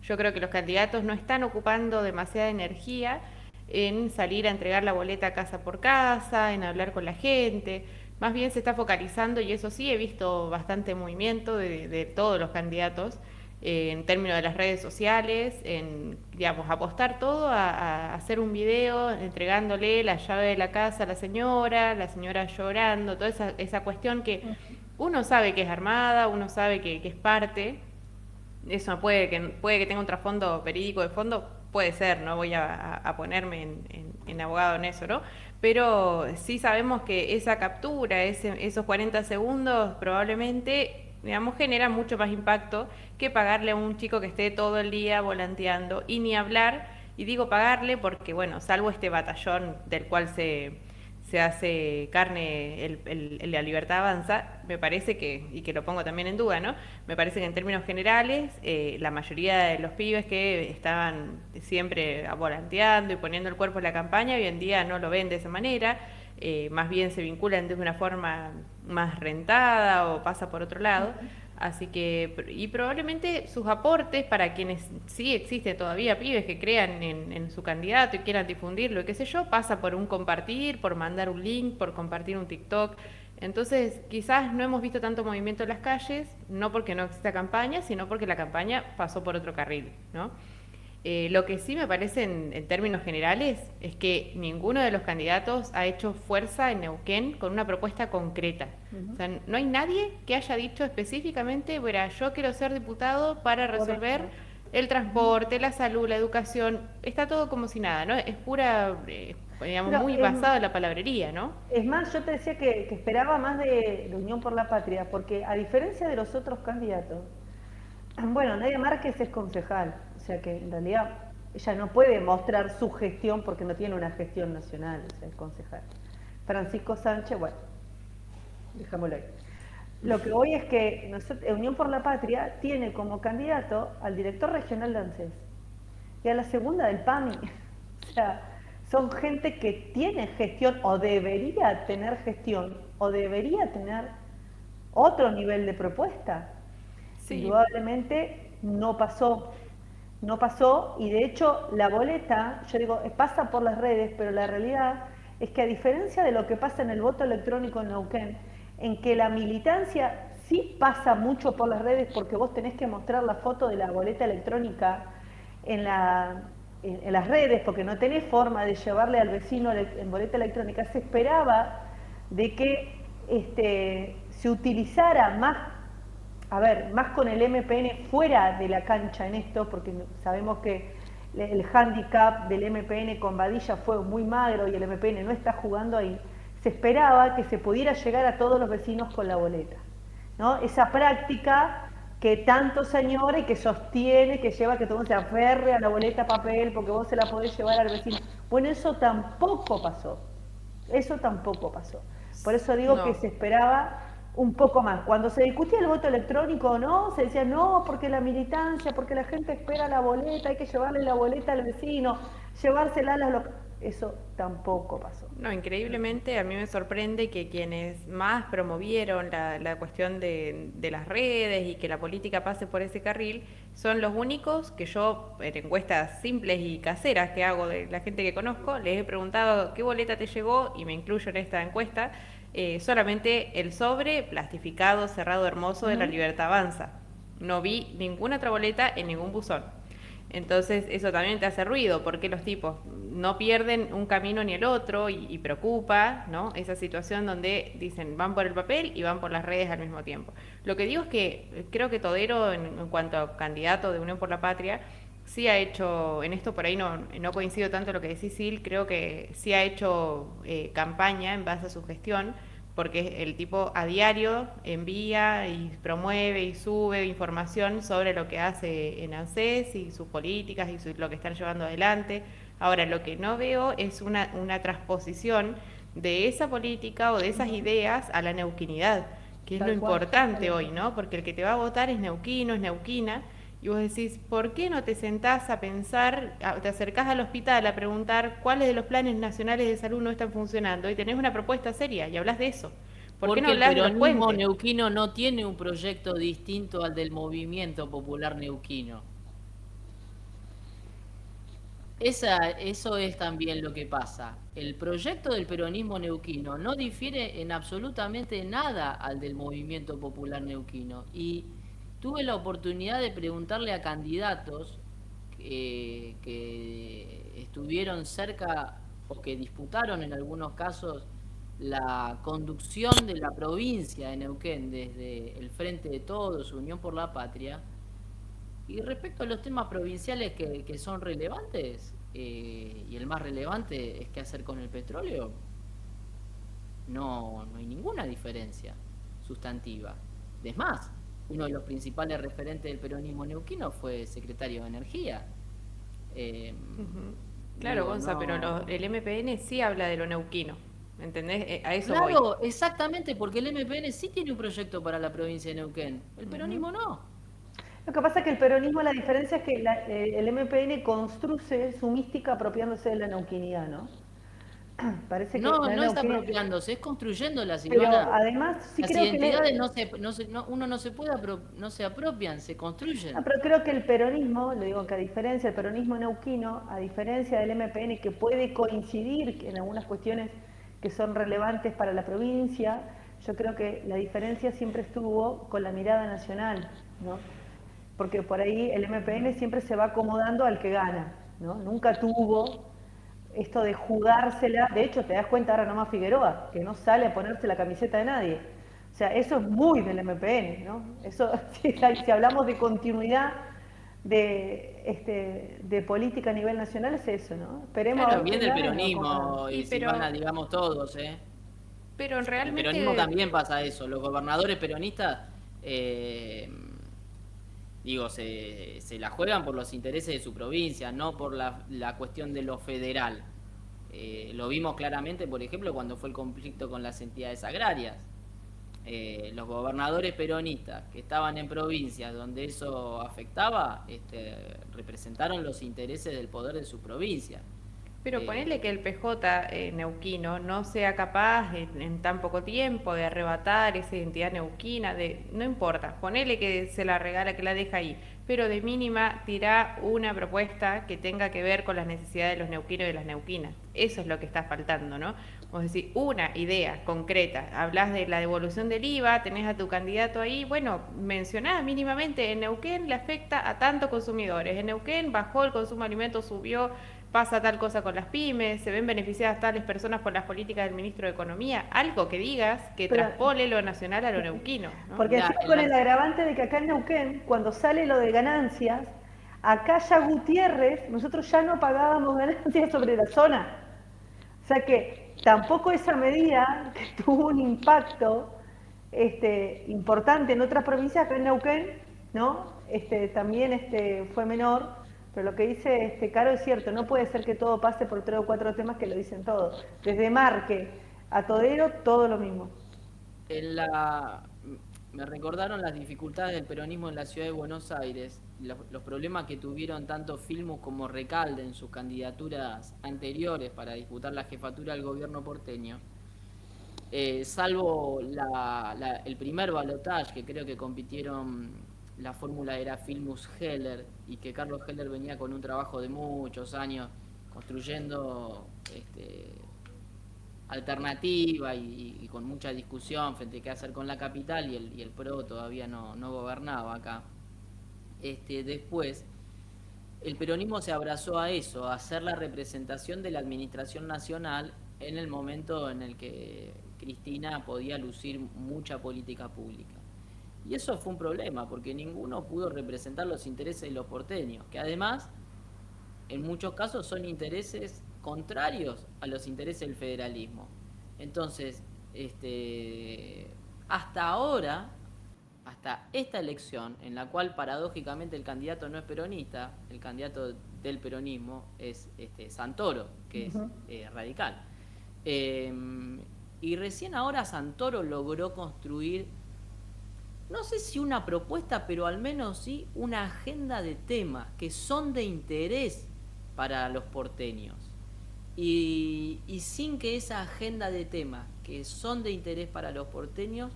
Yo creo que los candidatos no están ocupando demasiada energía en salir a entregar la boleta casa por casa, en hablar con la gente, más bien se está focalizando, y eso sí, he visto bastante movimiento de todos los candidatos, en términos de las redes sociales, en, digamos, apostar todo a hacer un video entregándole la llave de la casa a la señora llorando, toda esa cuestión que uno sabe que es armada, uno sabe que es parte, eso puede que tenga un trasfondo verídico de fondo, puede ser, no voy a ponerme en abogado en eso, ¿no? Pero sí sabemos que esa captura, esos 40 segundos probablemente, digamos, genera mucho más impacto que pagarle a un chico que esté todo el día volanteando, y ni hablar, y digo pagarle porque, bueno, salvo este batallón del cual se hace carne la Libertad Avanza, me parece que, y que lo pongo también en duda, ¿no? Me parece que en términos generales, la mayoría de los pibes que estaban siempre volanteando y poniendo el cuerpo en la campaña, hoy en día no lo ven de esa manera, más bien se vinculan de una forma más rentada o pasa por otro lado. Así que, y probablemente sus aportes para quienes sí existen todavía pibes que crean en su candidato y quieran difundirlo, qué sé yo, pasa por un compartir, por mandar un link, por compartir un TikTok. Entonces, quizás no hemos visto tanto movimiento en las calles, no porque no exista campaña, sino porque la campaña pasó por otro carril, ¿no? Lo que sí me parece en términos generales es que ninguno de los candidatos ha hecho fuerza en Neuquén con una propuesta concreta. O sea, no hay nadie que haya dicho específicamente, verá, yo quiero ser diputado para resolver el transporte, la salud, la educación. Está todo como si nada, ¿no? Es pura, digamos, Pero, muy basado en la palabrería, ¿no? es más, yo te decía que esperaba más de Unión por la Patria, porque a diferencia de los otros candidatos, bueno, Nadia Márquez es concejal, o sea que en realidad ella no puede mostrar su gestión porque no tiene una gestión nacional, o sea, es concejal. Francisco Sánchez, bueno, dejámoslo ahí. Lo que voy es que Unión por la Patria tiene como candidato al director regional de ANSES y a la segunda del PAMI. O sea, son gente que tiene gestión o debería tener gestión o debería tener otro nivel de propuesta. Sí. Indudablemente no pasó, y de hecho la boleta, yo digo, pasa por las redes, pero la realidad es que a diferencia de lo que pasa en el voto electrónico en Neuquén, en que la militancia sí pasa mucho por las redes porque vos tenés que mostrar la foto de la boleta electrónica en las redes porque no tenés forma de llevarle al vecino en boleta electrónica, se esperaba de que se utilizara más con el MPN fuera de la cancha en esto, porque sabemos que el hándicap del MPN con Badilla fue muy magro y el MPN no está jugando ahí. Se esperaba que se pudiera llegar a todos los vecinos con la boleta, ¿no? Esa práctica que tanto señora y que sostiene, que lleva que todo se aferre a la boleta papel porque vos se la podés llevar al vecino. Bueno, eso tampoco pasó. Eso tampoco pasó. Por eso digo que No. se esperaba un poco más. Cuando se discutía el voto electrónico o no, se decía no, porque la militancia, porque la gente espera la boleta, hay que llevarle la boleta al vecino, llevársela a los... Eso tampoco pasó. No, increíblemente a mí me sorprende que quienes más promovieron la cuestión de las redes y que la política pase por ese carril son los únicos que yo, en encuestas simples y caseras que hago de la gente que conozco, les he preguntado qué boleta te llegó, y me incluyo en esta encuesta, solamente el sobre plastificado, cerrado, hermoso de La Libertad Avanza. No vi ninguna otra boleta en ningún buzón. Entonces eso también te hace ruido, porque los tipos no pierden un camino ni el otro, y preocupa, ¿no?, esa situación donde dicen van por el papel y van por las redes al mismo tiempo. Lo que digo es que creo que Todero, en cuanto a candidato de Unión por la Patria, sí ha hecho, en esto por ahí no coincido tanto en lo que decís, Sil, creo que sí ha hecho campaña en base a su gestión, porque el tipo a diario envía y promueve y sube información sobre lo que hace en ANSES y sus políticas y lo que están llevando adelante. Ahora, lo que no veo es una transposición de esa política o de esas ideas a la neuquinidad, que es lo Tal cual. importante hoy, ¿no? Porque el que te va a votar es neuquino, es neuquina, y vos decís, ¿por qué no te sentás a pensar, te acercás al hospital a preguntar cuáles de los planes nacionales de salud no están funcionando y tenés una propuesta seria y hablas de eso? ¿Por qué no Porque el hablas de los peronismo puentes? neuquino no tiene un proyecto distinto al del movimiento popular neuquino. Eso es también lo que pasa. El proyecto del peronismo neuquino no difiere en absolutamente nada al del movimiento popular neuquino. Y tuve la oportunidad de preguntarle a candidatos que estuvieron cerca o que disputaron en algunos casos la conducción de la provincia de Neuquén desde el Frente de Todos, Unión por la Patria. Y respecto a los temas provinciales que son relevantes, y el más relevante es qué hacer con el petróleo, no hay ninguna diferencia sustantiva. Es más, uno de los principales referentes del peronismo neuquino fue secretario de Energía. Claro, Digo, Gonza, pero no. el MPN sí habla de lo neuquino, ¿entendés? A eso voy. Claro, exactamente, porque el MPN sí tiene un proyecto para la provincia de Neuquén, el peronismo no. Lo que pasa es que el peronismo, la diferencia es que el MPN construye su mística apropiándose de la neuquinidad, ¿no? Parece que No, la no es neuquinidad... apropiándose, es construyéndola, Pero Silvana. además sí Las creo que identidades uno no se puede no se apropian, se no, construyen. pero creo que el peronismo, le digo que a diferencia del peronismo neuquino, a diferencia del MPN, que puede coincidir en algunas cuestiones que son relevantes para la provincia, yo creo que la diferencia siempre estuvo con la mirada nacional, ¿no? Porque por ahí el MPN siempre se va acomodando al que gana, ¿no? Nunca tuvo esto de jugársela. De hecho, te das cuenta ahora nomás Figueroa, que no sale a ponerse la camiseta de nadie. O sea, eso es muy del MPN, ¿no? Eso, si hablamos de continuidad de política a nivel nacional, es eso, ¿no? Esperemos a Claro, ver bien quién del gana y nos acomodamos. peronismo, Y y Silvana, digamos todos, ¿eh? pero El peronismo realmente también pasa eso. Los gobernadores peronistas, eh, digo, se la juegan por los intereses de su provincia, no por la cuestión de lo federal. Lo vimos claramente, por ejemplo, cuando fue el conflicto con las entidades agrarias. Los gobernadores peronistas que estaban en provincias donde eso afectaba, representaron los intereses del poder de su provincia. Pero ponerle que Eh, el PJ neuquino no sea capaz en tan poco tiempo de arrebatar esa identidad neuquina, no importa, ponele que se la regala, que la deja ahí, pero de mínima tirá una propuesta que tenga que ver con las necesidades de los neuquinos y de las neuquinas. Eso es lo que está faltando, ¿no? Vos decís, una idea concreta, hablás de la devolución del IVA, tenés a tu candidato ahí, bueno, mencioná mínimamente, en Neuquén le afecta a tantos consumidores, en Neuquén bajó el consumo de alimentos, subió, pasa tal cosa con las pymes, se ven beneficiadas tales personas por las políticas del ministro de Economía, algo que digas que Pero, traspole lo nacional a lo neuquino, ¿no? porque encima con el la- agravante de que acá en Neuquén, cuando sale lo de ganancias, acá ya Gutiérrez, nosotros ya no pagábamos ganancias sobre la zona. O sea que tampoco esa medida que tuvo un impacto importante en otras provincias, acá en Neuquén ¿no? También fue menor, pero lo que dice Caro es cierto, no puede ser que todo pase por 3 o 4 temas que lo dicen todos. Desde Marque a Todero, todo lo mismo. En la, Me recordaron las dificultades del peronismo en la ciudad de Buenos Aires, los problemas que tuvieron tanto Filmus como Recalde en sus candidaturas anteriores para disputar la jefatura del gobierno porteño. Salvo el primer balotaje, que creo que compitieron, la fórmula era Filmus Heller, y que Carlos Heller venía con un trabajo de muchos años construyendo alternativa y con mucha discusión frente a qué hacer con la capital, y el PRO todavía no gobernaba acá. Después, el peronismo se abrazó a eso, a hacer la representación de la administración nacional en el momento en el que Cristina podía lucir mucha política pública. Y eso fue un problema, porque ninguno pudo representar los intereses de los porteños, que además, en muchos casos, son intereses contrarios a los intereses del federalismo. Entonces, hasta ahora, hasta esta elección, en la cual paradójicamente el candidato no es peronista, el candidato del peronismo es Santoro, que es radical. Y recién ahora Santoro logró construir, no sé si una propuesta, pero al menos sí una agenda de temas que son de interés para los porteños. Y sin que esa agenda de temas que son de interés para los porteños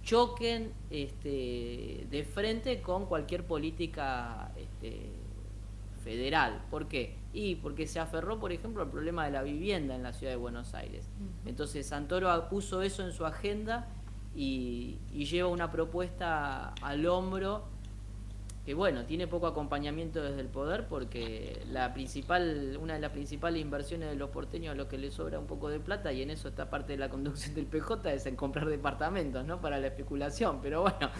choquen de frente con cualquier política federal. ¿Por qué? Y porque se aferró, por ejemplo, al problema de la vivienda en la ciudad de Buenos Aires. Entonces Santoro puso eso en su agenda y lleva una propuesta al hombro que, bueno, tiene poco acompañamiento desde el poder, porque una de las principales inversiones de los porteños, a los que les sobra un poco de plata, y en eso está parte de la conducción del PJ, es en comprar departamentos, ¿no? Para la especulación. Pero bueno,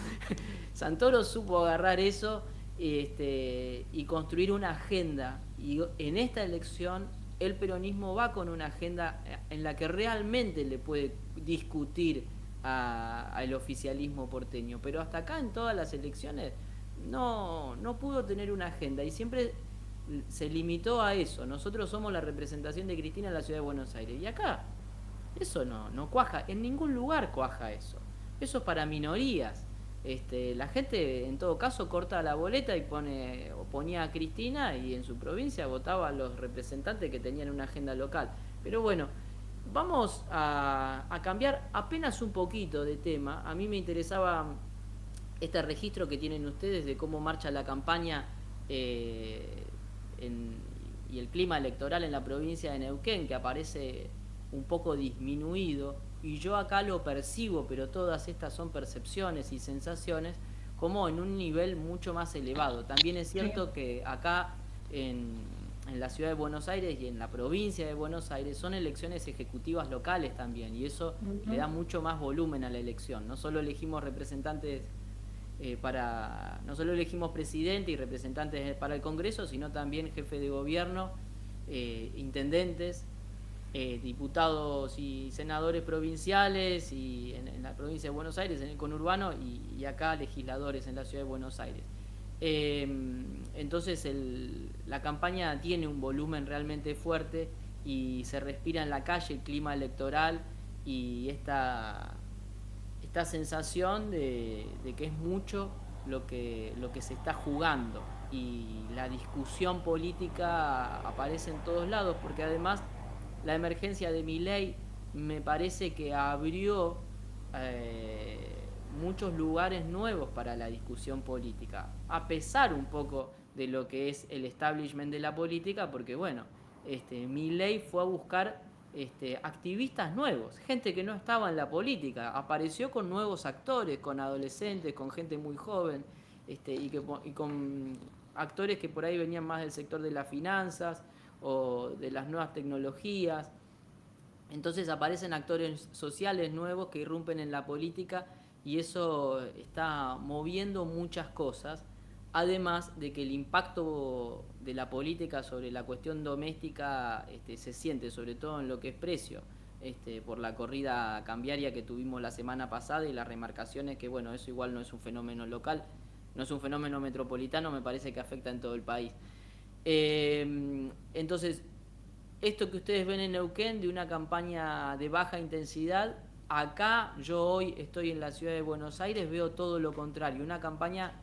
Santoro supo agarrar eso y construir una agenda. Y en esta elección el peronismo va con una agenda en la que realmente le puede discutir al oficialismo porteño. Pero hasta acá, en todas las elecciones, no pudo tener una agenda y siempre se limitó a eso. Nosotros somos la representación de Cristina en la ciudad de Buenos Aires. Y acá eso no cuaja, en ningún lugar cuaja eso. Eso es para minorías. La gente en todo caso corta la boleta y ponía a Cristina, y en su provincia votaba a los representantes que tenían una agenda local. Pero bueno, vamos a cambiar apenas un poquito de tema. A mí me interesaba este registro que tienen ustedes de cómo marcha la campaña y el clima electoral en la provincia de Neuquén, que aparece un poco disminuido, y yo acá lo percibo, pero todas estas son percepciones y sensaciones, como en un nivel mucho más elevado. También es cierto que acá en la ciudad de Buenos Aires y en la provincia de Buenos Aires son elecciones ejecutivas locales también, y eso le da mucho más volumen a la elección. No solo elegimos representantes no solo elegimos presidente y representantes para el Congreso, sino también jefe de gobierno, intendentes, diputados y senadores provinciales, y en la provincia de Buenos Aires, en el conurbano, y acá legisladores en la ciudad de Buenos Aires. Entonces la campaña tiene un volumen realmente fuerte y se respira en la calle el clima electoral y esta sensación de que es mucho lo que se está jugando, y la discusión política aparece en todos lados, porque además la emergencia de Milei me parece que abrió muchos lugares nuevos para la discusión política, a pesar un poco de lo que es el establishment de la política, porque bueno, Milei fue a buscar activistas nuevos, gente que no estaba en la política, apareció con nuevos actores, con adolescentes, con gente muy joven, y con actores que por ahí venían más del sector de las finanzas o de las nuevas tecnologías. Entonces aparecen actores sociales nuevos que irrumpen en la política, y eso está moviendo muchas cosas, además de que el impacto de la política sobre la cuestión doméstica se siente, sobre todo en lo que es precio, por la corrida cambiaria que tuvimos la semana pasada y las remarcaciones, que bueno, eso igual no es un fenómeno local, no es un fenómeno metropolitano, me parece que afecta en todo el país. Entonces, esto que ustedes ven en Neuquén de una campaña de baja intensidad, acá yo hoy estoy en la ciudad de Buenos Aires, veo todo lo contrario, una campaña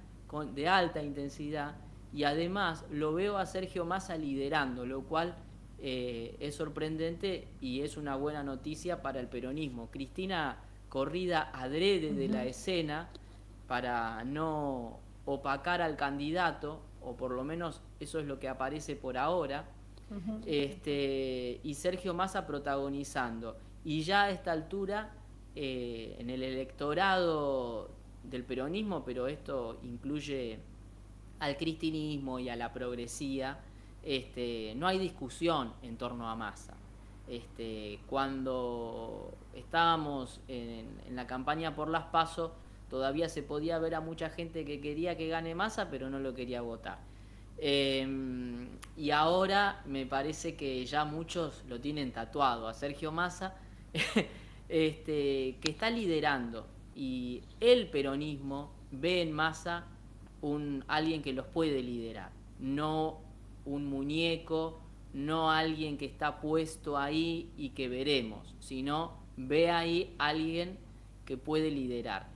de alta intensidad, y además lo veo a Sergio Massa liderando, lo cual es sorprendente y es una buena noticia para el peronismo. Cristina corrida adrede de la escena para no opacar al candidato, o por lo menos eso es lo que aparece por ahora, y Sergio Massa protagonizando. Y ya a esta altura, en el electorado del peronismo, pero esto incluye al cristinismo y a la progresía, no hay discusión en torno a Massa. Cuando estábamos en la campaña por las PASO, todavía se podía ver a mucha gente que quería que gane Massa, pero no lo quería votar. Y ahora me parece que ya muchos lo tienen tatuado a Sergio Massa, que está liderando, y el peronismo ve en Massa alguien que los puede liderar, no un muñeco, no alguien que está puesto ahí y que veremos, sino ve ahí alguien que puede liderar.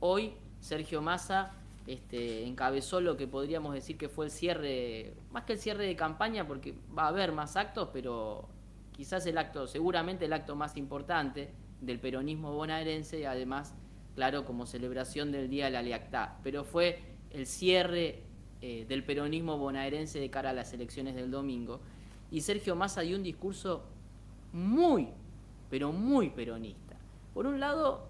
Hoy Sergio Massa encabezó lo que podríamos decir que fue el cierre, más que el cierre de campaña, porque va a haber más actos, pero quizás seguramente el acto más importante del peronismo bonaerense, y además, claro, como celebración del Día de la Lealtad, pero fue el cierre del peronismo bonaerense de cara a las elecciones del domingo, y Sergio Massa dio un discurso muy, pero muy peronista. Por un lado,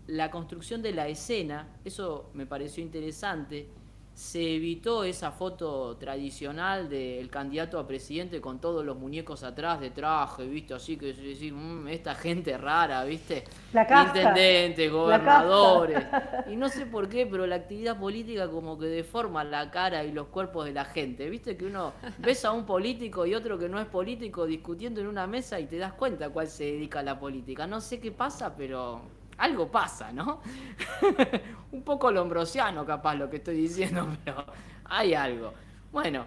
la construcción de la escena, eso me pareció interesante. Se evitó esa foto tradicional del candidato a presidente con todos los muñecos atrás de traje, ¿viste? Así que decir, esta gente rara, ¿viste? La casta, intendentes, gobernadores. Y no sé por qué, pero la actividad política como que deforma la cara y los cuerpos de la gente. ¿Viste? Que uno ves a un político y otro que no es político discutiendo en una mesa y te das cuenta a cuál se dedica a la política. No sé qué pasa, pero algo pasa, ¿no? Un poco lombrosiano capaz lo que estoy diciendo, pero hay algo. Bueno,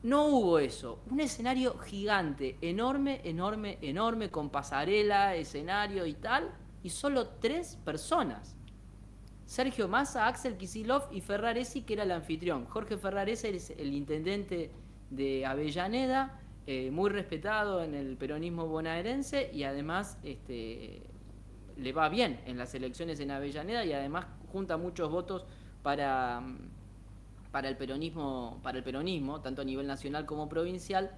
no hubo eso. Un escenario gigante, enorme, enorme, enorme, con pasarela, escenario y tal, y solo 3 personas. Sergio Massa, Axel Kicillof y Ferraresi, que era el anfitrión. Jorge Ferraresi es el intendente de Avellaneda, muy respetado en el peronismo bonaerense, y además le va bien en las elecciones en Avellaneda, y además junta muchos votos para el peronismo, tanto a nivel nacional como provincial,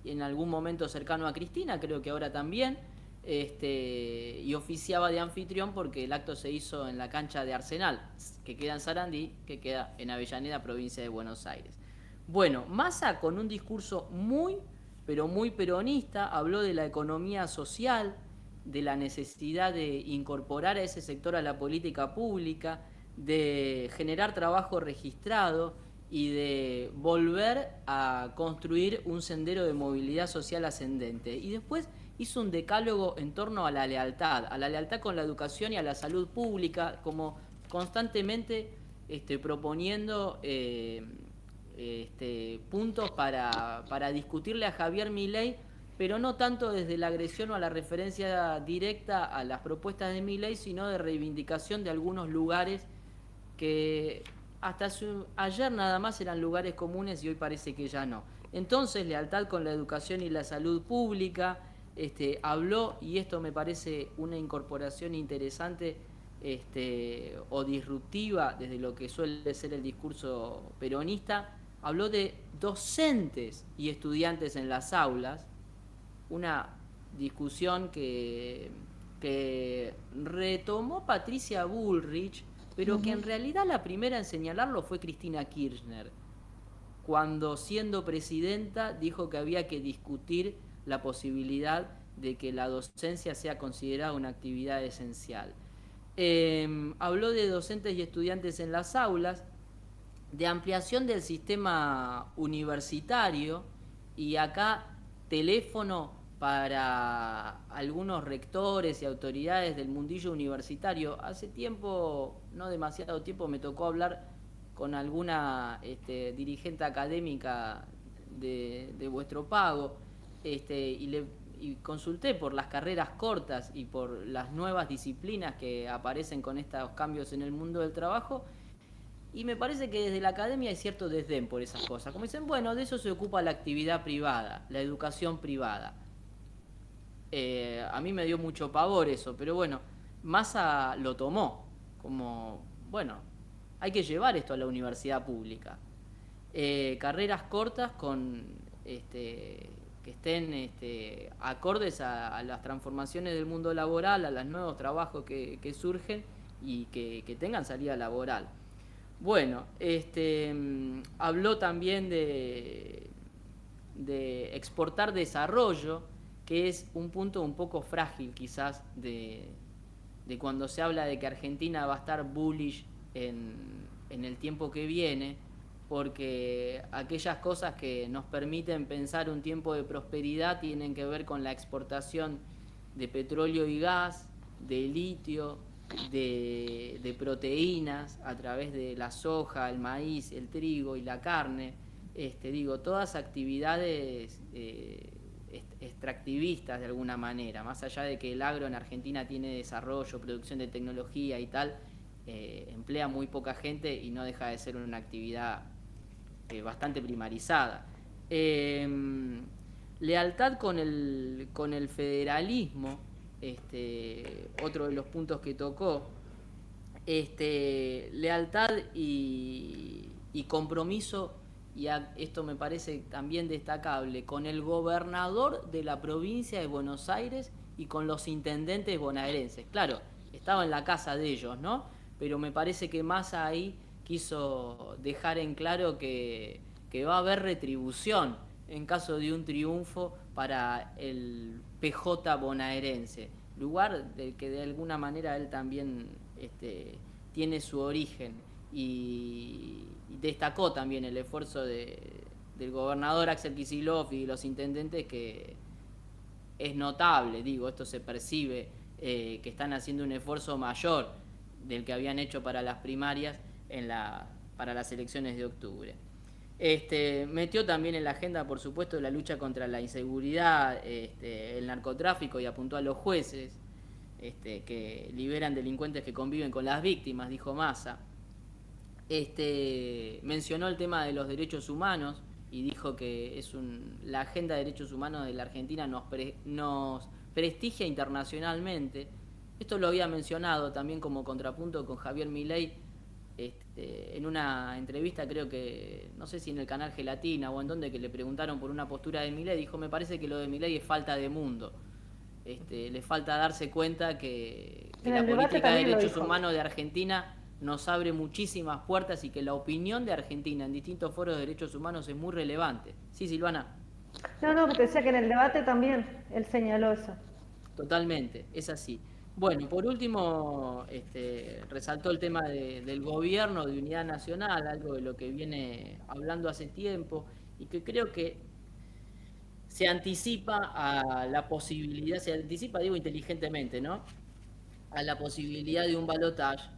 y en algún momento cercano a Cristina, creo que ahora también, y oficiaba de anfitrión porque el acto se hizo en la cancha de Arsenal, que queda en Sarandí, que queda en Avellaneda, provincia de Buenos Aires. Bueno, Massa, con un discurso muy, pero muy peronista, habló de la economía social, de la necesidad de incorporar a ese sector a la política pública, de generar trabajo registrado y de volver a construir un sendero de movilidad social ascendente. Y después hizo un decálogo en torno a la lealtad con la educación y a la salud pública, como constantemente proponiendo puntos para discutirle a Javier Milei, pero no tanto desde la agresión o a la referencia directa a las propuestas de Milei, sino de reivindicación de algunos lugares que hasta ayer nada más eran lugares comunes y hoy parece que ya no. Entonces, lealtad con la educación y la salud pública, habló, y esto me parece una incorporación interesante o disruptiva desde lo que suele ser el discurso peronista, habló de docentes y estudiantes en las aulas, una discusión que retomó Patricia Bullrich, pero que en realidad la primera en señalarlo fue Cristina Kirchner, cuando siendo presidenta dijo que había que discutir la posibilidad de que la docencia sea considerada una actividad esencial. Habló de docentes y estudiantes en las aulas, de ampliación del sistema universitario, y acá teléfono para algunos rectores y autoridades del mundillo universitario. Hace tiempo, no demasiado tiempo, me tocó hablar con alguna dirigente académica de vuestro pago, y consulté por las carreras cortas y por las nuevas disciplinas que aparecen con estos cambios en el mundo del trabajo, y me parece que desde la academia hay cierto desdén por esas cosas. Como dicen, bueno, de eso se ocupa la actividad privada, la educación privada. A mí me dio mucho pavor eso, pero bueno, Massa lo tomó como, bueno, hay que llevar esto a la universidad pública. Carreras cortas que estén acordes a las transformaciones del mundo laboral, a los nuevos trabajos que surgen y que tengan salida laboral. Bueno, habló también de exportar desarrollo, que es un punto un poco frágil quizás de cuando se habla de que Argentina va a estar bullish en el tiempo que viene, porque aquellas cosas que nos permiten pensar un tiempo de prosperidad tienen que ver con la exportación de petróleo y gas, de litio, de proteínas a través de la soja, el maíz, el trigo y la carne. Todas actividades extractivistas de alguna manera, más allá de que el agro en Argentina tiene desarrollo, producción de tecnología y tal, emplea muy poca gente y no deja de ser una actividad bastante primarizada. Lealtad con el federalismo, otro de los puntos que tocó, lealtad y compromiso, y esto me parece también destacable, con el gobernador de la provincia de Buenos Aires y con los intendentes bonaerenses. Claro, estaba en la casa de ellos, ¿no? Pero me parece que Massa ahí quiso dejar en claro que va a haber retribución en caso de un triunfo para el PJ bonaerense, lugar del que de alguna manera él también tiene su origen, y destacó también el esfuerzo del gobernador Axel Kicillof y los intendentes, que es notable, esto se percibe, que están haciendo un esfuerzo mayor del que habían hecho para las primarias para las elecciones de octubre. Metió también en la agenda, por supuesto, la lucha contra la inseguridad, el narcotráfico, y apuntó a los jueces que liberan delincuentes que conviven con las víctimas, dijo Massa. Mencionó el tema de los derechos humanos y dijo que la agenda de derechos humanos de la Argentina nos prestigia internacionalmente. Esto lo había mencionado también como contrapunto con Javier Milei en una entrevista, creo que, no sé si en el canal Gelatina o en donde, que le preguntaron por una postura de Milei, dijo: me parece que lo de Milei es falta de mundo. Le falta darse cuenta que la política de derechos humanos de Argentina nos abre muchísimas puertas y que la opinión de Argentina en distintos foros de derechos humanos es muy relevante. Sí, Silvana. No, que te decía que en el debate también él señaló eso. Totalmente, es así. Bueno, por último, resaltó el tema del gobierno de unidad nacional, algo de lo que viene hablando hace tiempo y que creo que se anticipa a la posibilidad, digo inteligentemente, ¿no? A la posibilidad de un balotaje,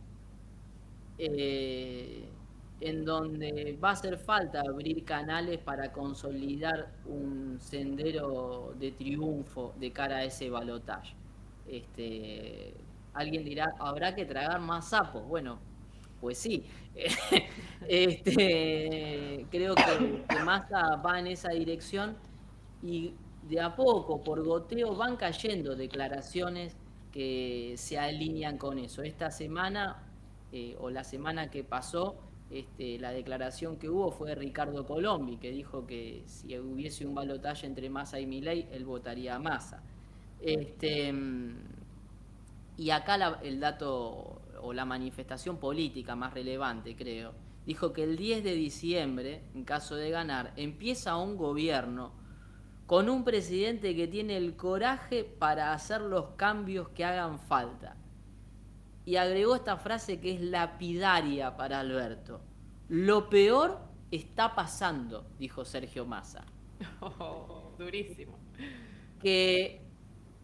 en donde va a hacer falta abrir canales para consolidar un sendero de triunfo de cara a ese balotaje. Alguien dirá: habrá que tragar más sapos. Bueno, pues sí. Creo que Massa va en esa dirección, y de a poco, por goteo, van cayendo declaraciones que se alinean con eso. Esta semana, o la semana que pasó, la declaración que hubo fue de Ricardo Colombi, que dijo que si hubiese un balotaje entre Massa y Milei, él votaría a Massa. Y acá el dato o la manifestación política más relevante, creo, dijo que el 10 de diciembre, en caso de ganar, empieza un gobierno con un presidente que tiene el coraje para hacer los cambios que hagan falta. Y agregó esta frase que es lapidaria para Alberto: lo peor está pasando, dijo Sergio Massa. Durísimo. que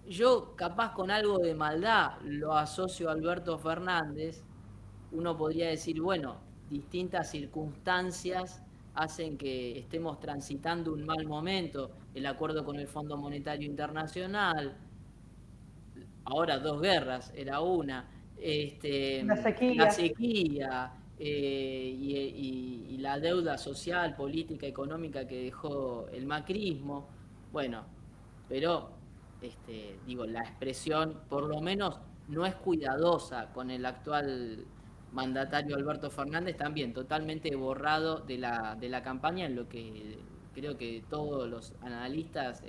yo capaz con algo de maldad lo asocio a Alberto Fernández. Uno podría decir, bueno, distintas circunstancias hacen que estemos transitando un mal momento, el acuerdo con el Fondo Monetario Internacional, ahora dos guerras, era una, La la sequía. sequía y la deuda social, política, económica que dejó el macrismo. Bueno, pero digo, la expresión por lo menos no es cuidadosa con el actual mandatario Alberto Fernández, también totalmente borrado de la campaña, en lo que creo que todos los analistas,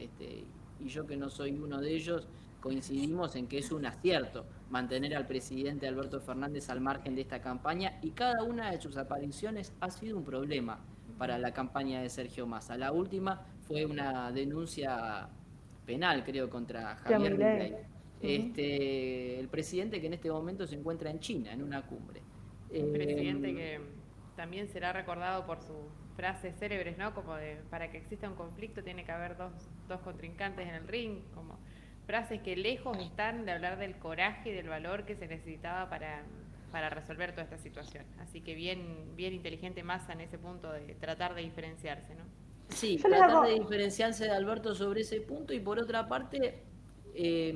y yo que no soy uno de ellos, coincidimos en que es un acierto mantener al presidente Alberto Fernández al margen de esta campaña, y cada una de sus apariciones ha sido un problema para la campaña de Sergio Massa. La última fue una denuncia penal, creo, contra Sí, a Javier Milei. Milei. Ujú. El presidente que en este momento se encuentra en China, en una cumbre. Un presidente Eh, que también será recordado por sus frases célebres, ¿no? Como de, para que exista un conflicto tiene que haber dos contrincantes en el ring, como frases que lejos están de hablar del coraje y del valor que se necesitaba para resolver toda esta situación. Así que bien inteligente Massa en ese punto de tratar de diferenciarse, ¿no? Sí, Yo les tratar de hago, diferenciarse de Alberto sobre ese punto, y por otra parte, eh,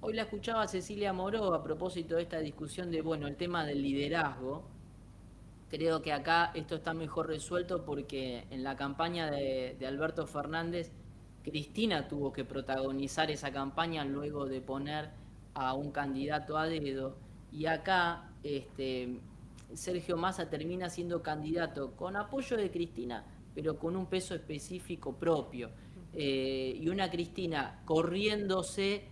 hoy la escuchaba a Cecilia Moró a propósito de esta discusión de, bueno, el tema del liderazgo. Creo que acá esto está mejor resuelto porque en la campaña de Alberto Fernández, Cristina tuvo que protagonizar esa campaña luego de poner a un candidato a dedo, y acá Sergio Massa termina siendo candidato con apoyo de Cristina, pero con un peso específico propio. Y una Cristina corriéndose,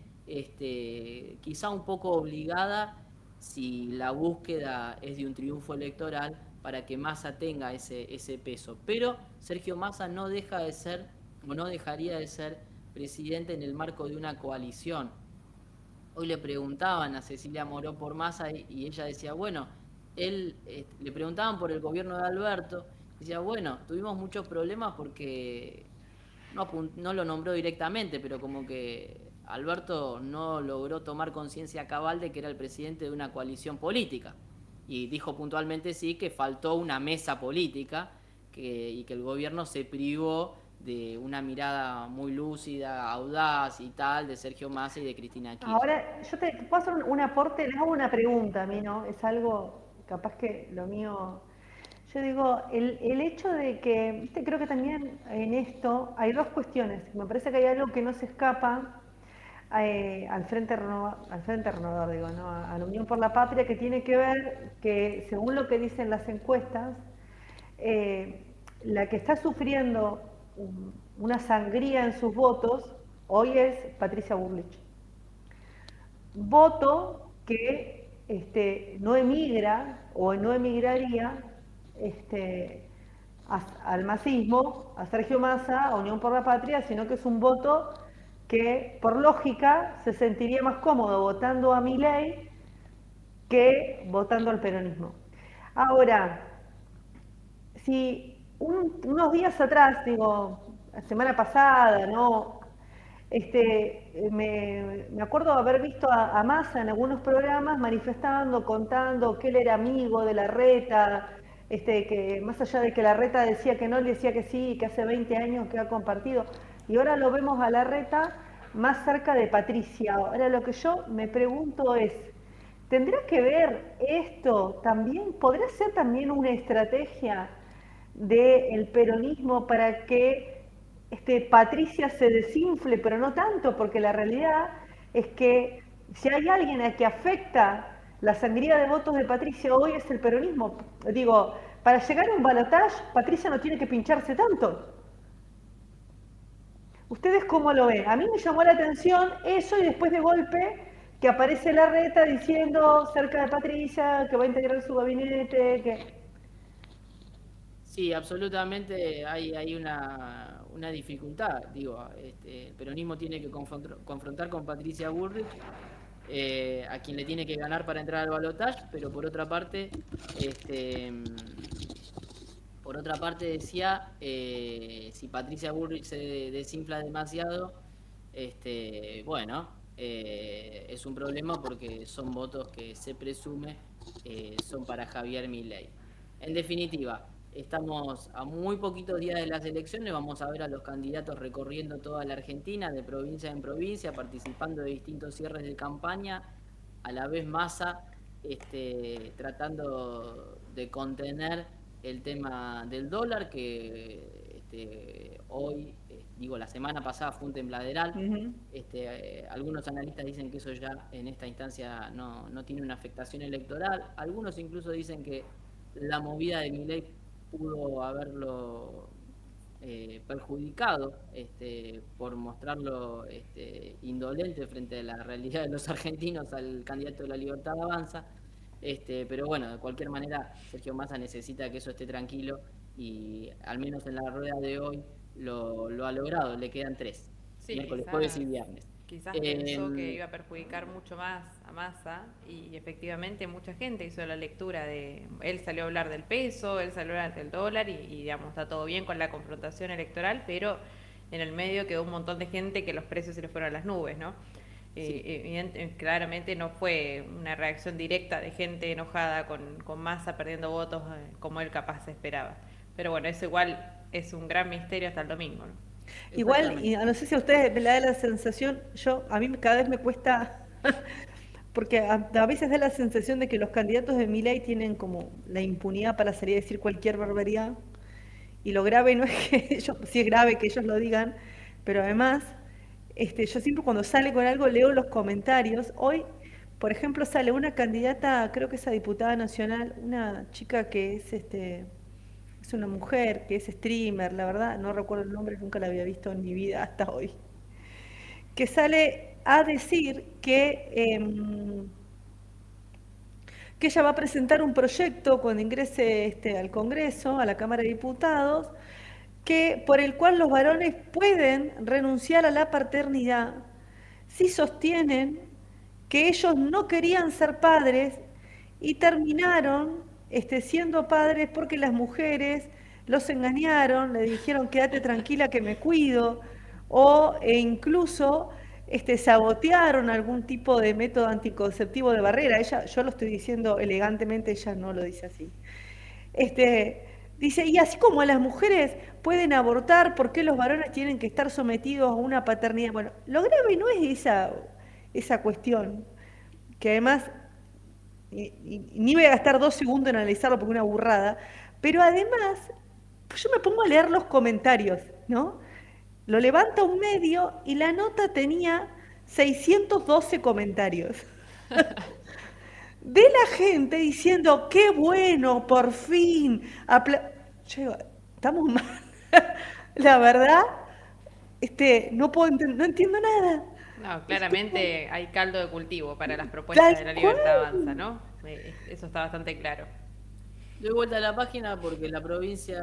quizá un poco obligada, si la búsqueda es de un triunfo electoral, para que Massa tenga ese peso. Pero Sergio Massa no deja de ser, o no dejaría de ser, presidente en el marco de una coalición. Hoy le preguntaban a Cecilia Moró por Massa, y ella decía, bueno, le preguntaban por el gobierno de Alberto, y decía, bueno, tuvimos muchos problemas porque no lo nombró directamente, pero como que Alberto no logró tomar conciencia cabal de que era el presidente de una coalición política. Y dijo puntualmente sí que faltó una mesa política, y que el gobierno se privó de una mirada muy lúcida, audaz y tal, de Sergio Massa y de Cristina Kirchner. ahora, yo te puedo hacer un aporte, les hago una pregunta a mí, ¿no? Es algo, capaz que lo mío. Yo digo, el hecho de que, viste, creo que también en esto hay dos cuestiones. Me parece que hay algo que no se escapa al Frente Renovador, digo, ¿no? A la Unión por la Patria, que tiene que ver que, según lo que dicen las encuestas, eh, la que está sufriendo una sangría en sus votos hoy es Patricia Bullrich. Voto que no emigra o no emigraría al masismo, a Sergio Massa, a Unión por la Patria, sino que es un voto que por lógica se sentiría más cómodo votando a Milei que votando al peronismo. Ahora, si unos días atrás, digo, la semana pasada, ¿no? Me acuerdo haber visto a Massa en algunos programas manifestando, contando que él era amigo de Larreta, que más allá de que Larreta decía que no, él decía que sí, que hace 20 años que ha compartido. Y ahora lo vemos a Larreta más cerca de Patricia. Ahora lo que yo me pregunto es, ¿tendrá que ver esto también? ¿Podría ser también una estrategia del peronismo para que Patricia se desinfle, pero no tanto, porque la realidad es que si hay alguien a que afecta la sangría de votos de Patricia hoy es el peronismo? Digo, para llegar a un balotaje, Patricia no tiene que pincharse tanto. ¿Ustedes cómo lo ven? A mí me llamó la atención eso, y después de golpe que aparece Larreta diciendo cerca de Patricia que va a integrar su gabinete, que... Sí, absolutamente hay una dificultad. Digo, el peronismo tiene que confrontar con Patricia Bullrich, a quien le tiene que ganar para entrar al balotaje, pero por otra parte decía, si Patricia Bullrich se desinfla demasiado, bueno, es un problema porque son votos que se presume son para Javier Milei. En definitiva, estamos a muy poquitos días de las elecciones, vamos a ver a los candidatos recorriendo toda la Argentina, de provincia en provincia, participando de distintos cierres de campaña, a la vez Massa tratando de contener el tema del dólar, que hoy, digo, la semana pasada fue un tembladeral. Ujú. Algunos analistas dicen que eso ya en esta instancia no tiene una afectación electoral. Algunos incluso dicen que la movida de Milei pudo haberlo perjudicado por mostrarlo indolente frente a la realidad de los argentinos al candidato de la Libertad Avanza. Pero bueno, de cualquier manera, Sergio Massa necesita que eso esté tranquilo y al menos en la rueda de hoy lo ha logrado. Le quedan 3, Sí, miércoles, jueves y viernes. quizás pensó que iba a perjudicar mucho más a Massa y efectivamente mucha gente hizo la lectura de, él salió a hablar del peso, él salió a hablar del dólar y digamos, está todo bien con la confrontación electoral, pero en el medio quedó un montón de gente que los precios se les fueron a las nubes, ¿no? Sí. Claramente no fue una reacción directa de gente enojada con Massa perdiendo votos como él capaz esperaba. Pero bueno, eso igual es un gran misterio hasta el domingo, ¿no? Igual, y no sé si a ustedes me da la sensación, a mí cada vez me cuesta, porque a veces da la sensación de que los candidatos de Milei tienen como la impunidad para salir a decir cualquier barbaridad, y lo grave no es que ellos, sí es grave que ellos lo digan, pero además, yo siempre cuando sale con algo leo los comentarios. Hoy, por ejemplo, sale una candidata, creo que es a diputada nacional, una chica que es una mujer, que es streamer, la verdad, no recuerdo el nombre, nunca la había visto en mi vida hasta hoy, que sale a decir que ella va a presentar un proyecto cuando ingrese al Congreso, a la Cámara de Diputados, por el cual los varones pueden renunciar a la paternidad si sostienen que ellos no querían ser padres y terminaron siendo padres porque las mujeres los engañaron, le dijeron quédate tranquila que me cuido, e incluso sabotearon algún tipo de método anticonceptivo de barrera. Yo lo estoy diciendo elegantemente, ella no lo dice así. Dice, y así como las mujeres pueden abortar, ¿por qué los varones tienen que estar sometidos a una paternidad? Bueno, lo grave no es esa cuestión, que además ni voy a gastar 2 segundos en analizarlo porque es una burrada, pero además yo me pongo a leer los comentarios, ¿no? Lo levanta un medio y la nota tenía 612 comentarios de la gente diciendo, qué bueno, por fin. Yo digo, estamos mal. La verdad, no no entiendo nada. No, claramente hay caldo de cultivo para las propuestas de la Libertad Avanza, ¿no? Eso está bastante claro. Doy vuelta a la página porque la provincia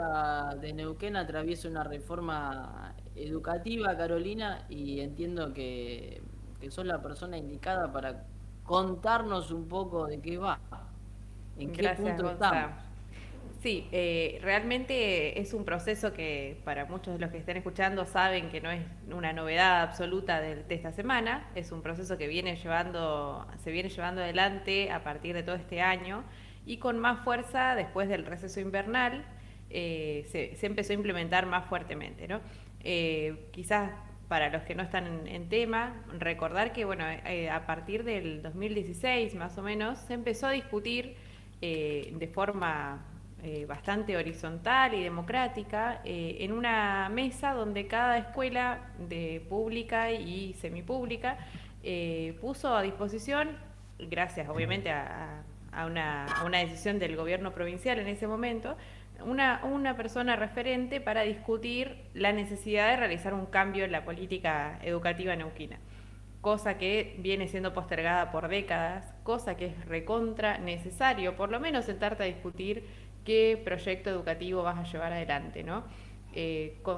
de Neuquén atraviesa una reforma educativa, Carolina, y entiendo que sos la persona indicada para contarnos un poco de qué va, en qué punto estamos. Sí, realmente es un proceso que para muchos de los que estén escuchando saben que no es una novedad absoluta de esta semana, es un proceso que se viene llevando adelante a partir de todo este año y con más fuerza después del receso invernal se empezó a implementar más fuertemente, ¿no? Quizás para los que no están en tema, recordar que bueno, a partir del 2016 más o menos se empezó a discutir de forma bastante horizontal y democrática en una mesa donde cada escuela de pública y semipública puso a disposición, gracias obviamente a una decisión del gobierno provincial en ese momento, una persona referente para discutir la necesidad de realizar un cambio en la política educativa neuquina, cosa que viene siendo postergada por décadas, cosa que es recontra necesario, por lo menos sentarte a discutir qué proyecto educativo vas a llevar adelante, ¿no?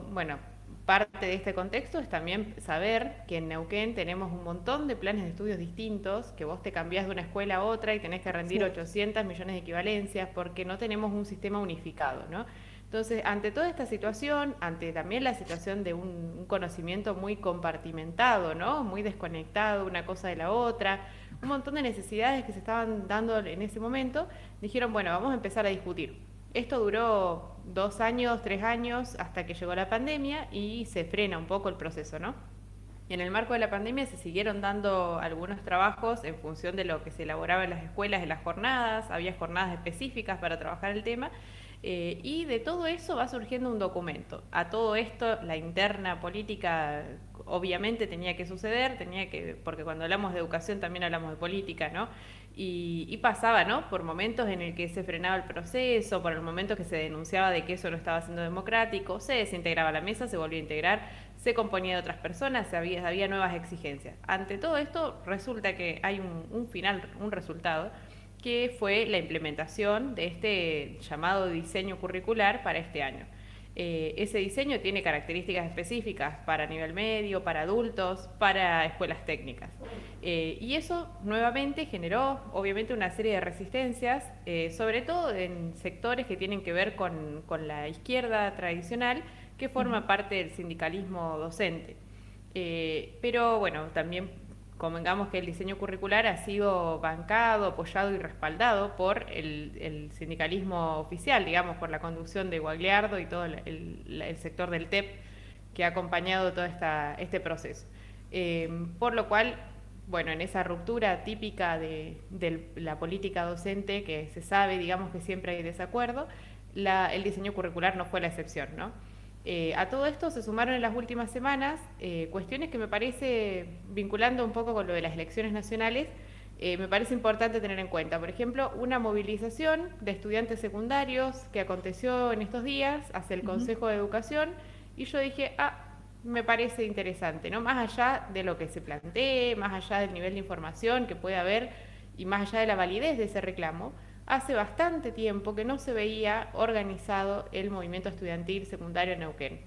Bueno, parte de este contexto es también saber que en Neuquén tenemos un montón de planes de estudios distintos, que vos te cambiás de una escuela a otra y tenés que rendir 800 millones de equivalencias porque no tenemos un sistema unificado, ¿no? Entonces, ante toda esta situación, ante también la situación de un conocimiento muy compartimentado, ¿no? Muy desconectado una cosa de la otra, un montón de necesidades que se estaban dando en ese momento, dijeron, bueno, vamos a empezar a discutir. Esto duró 2 años, 3 años, hasta que llegó la pandemia y se frena un poco el proceso, ¿no? En el marco de la pandemia se siguieron dando algunos trabajos en función de lo que se elaboraba en las escuelas, en las jornadas, había jornadas específicas para trabajar el tema, y de todo eso va surgiendo un documento. A todo esto, la interna política obviamente tenía que suceder, porque cuando hablamos de educación también hablamos de política, ¿no? Y pasaba, ¿no? Por momentos en el que se frenaba el proceso, por el momento que se denunciaba de que eso no estaba siendo democrático, se desintegraba la mesa, se volvía a integrar, se componía de otras personas, había nuevas exigencias. Ante todo esto, resulta que hay un final, un resultado, que fue la implementación de este llamado diseño curricular para este año. Ese diseño tiene características específicas para nivel medio, para adultos, para escuelas técnicas. Y eso nuevamente generó obviamente una serie de resistencias, sobre todo en sectores que tienen que ver con la izquierda tradicional, que forma parte del sindicalismo docente. Pero bueno, también convengamos que el diseño curricular ha sido bancado, apoyado y respaldado por el sindicalismo oficial, digamos, por la conducción de Guagliardo y todo el sector del TEP que ha acompañado todo este proceso. Por lo cual, bueno, en esa ruptura típica de la política docente, que se sabe, digamos, que siempre hay desacuerdo, el diseño curricular no fue la excepción, ¿no? A todo esto se sumaron en las últimas semanas cuestiones que me parece, vinculando un poco con lo de las elecciones nacionales, me parece importante tener en cuenta. Por ejemplo, una movilización de estudiantes secundarios que aconteció en estos días hacia el Consejo de Educación, y yo dije, me parece interesante, ¿no? Más allá de lo que se plantee, más allá del nivel de información que puede haber y más allá de la validez de ese reclamo, hace bastante tiempo que no se veía organizado el movimiento estudiantil secundario en Neuquén.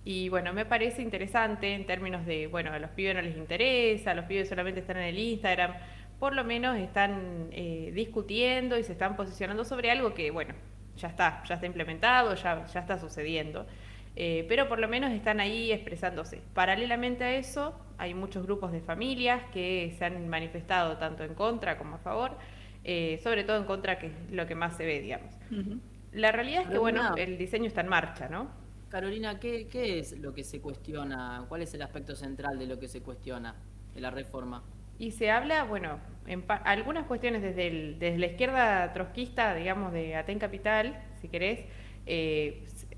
Y bueno, me parece interesante en términos de, bueno, a los pibes no les interesa, los pibes solamente están en el Instagram, por lo menos están discutiendo y se están posicionando sobre algo que, bueno, ya está implementado, ya está sucediendo. Pero por lo menos están ahí expresándose. Paralelamente a eso, hay muchos grupos de familias que se han manifestado tanto en contra como a favor, sobre todo en contra, que es lo que más se ve, digamos. La realidad es que, bueno, el diseño está en marcha, ¿no? Carolina, ¿qué es lo que se cuestiona? ¿Cuál es el aspecto central de lo que se cuestiona de la reforma? Y se habla, bueno, algunas cuestiones desde la izquierda trotskista, digamos, de Aten Capital, si querés,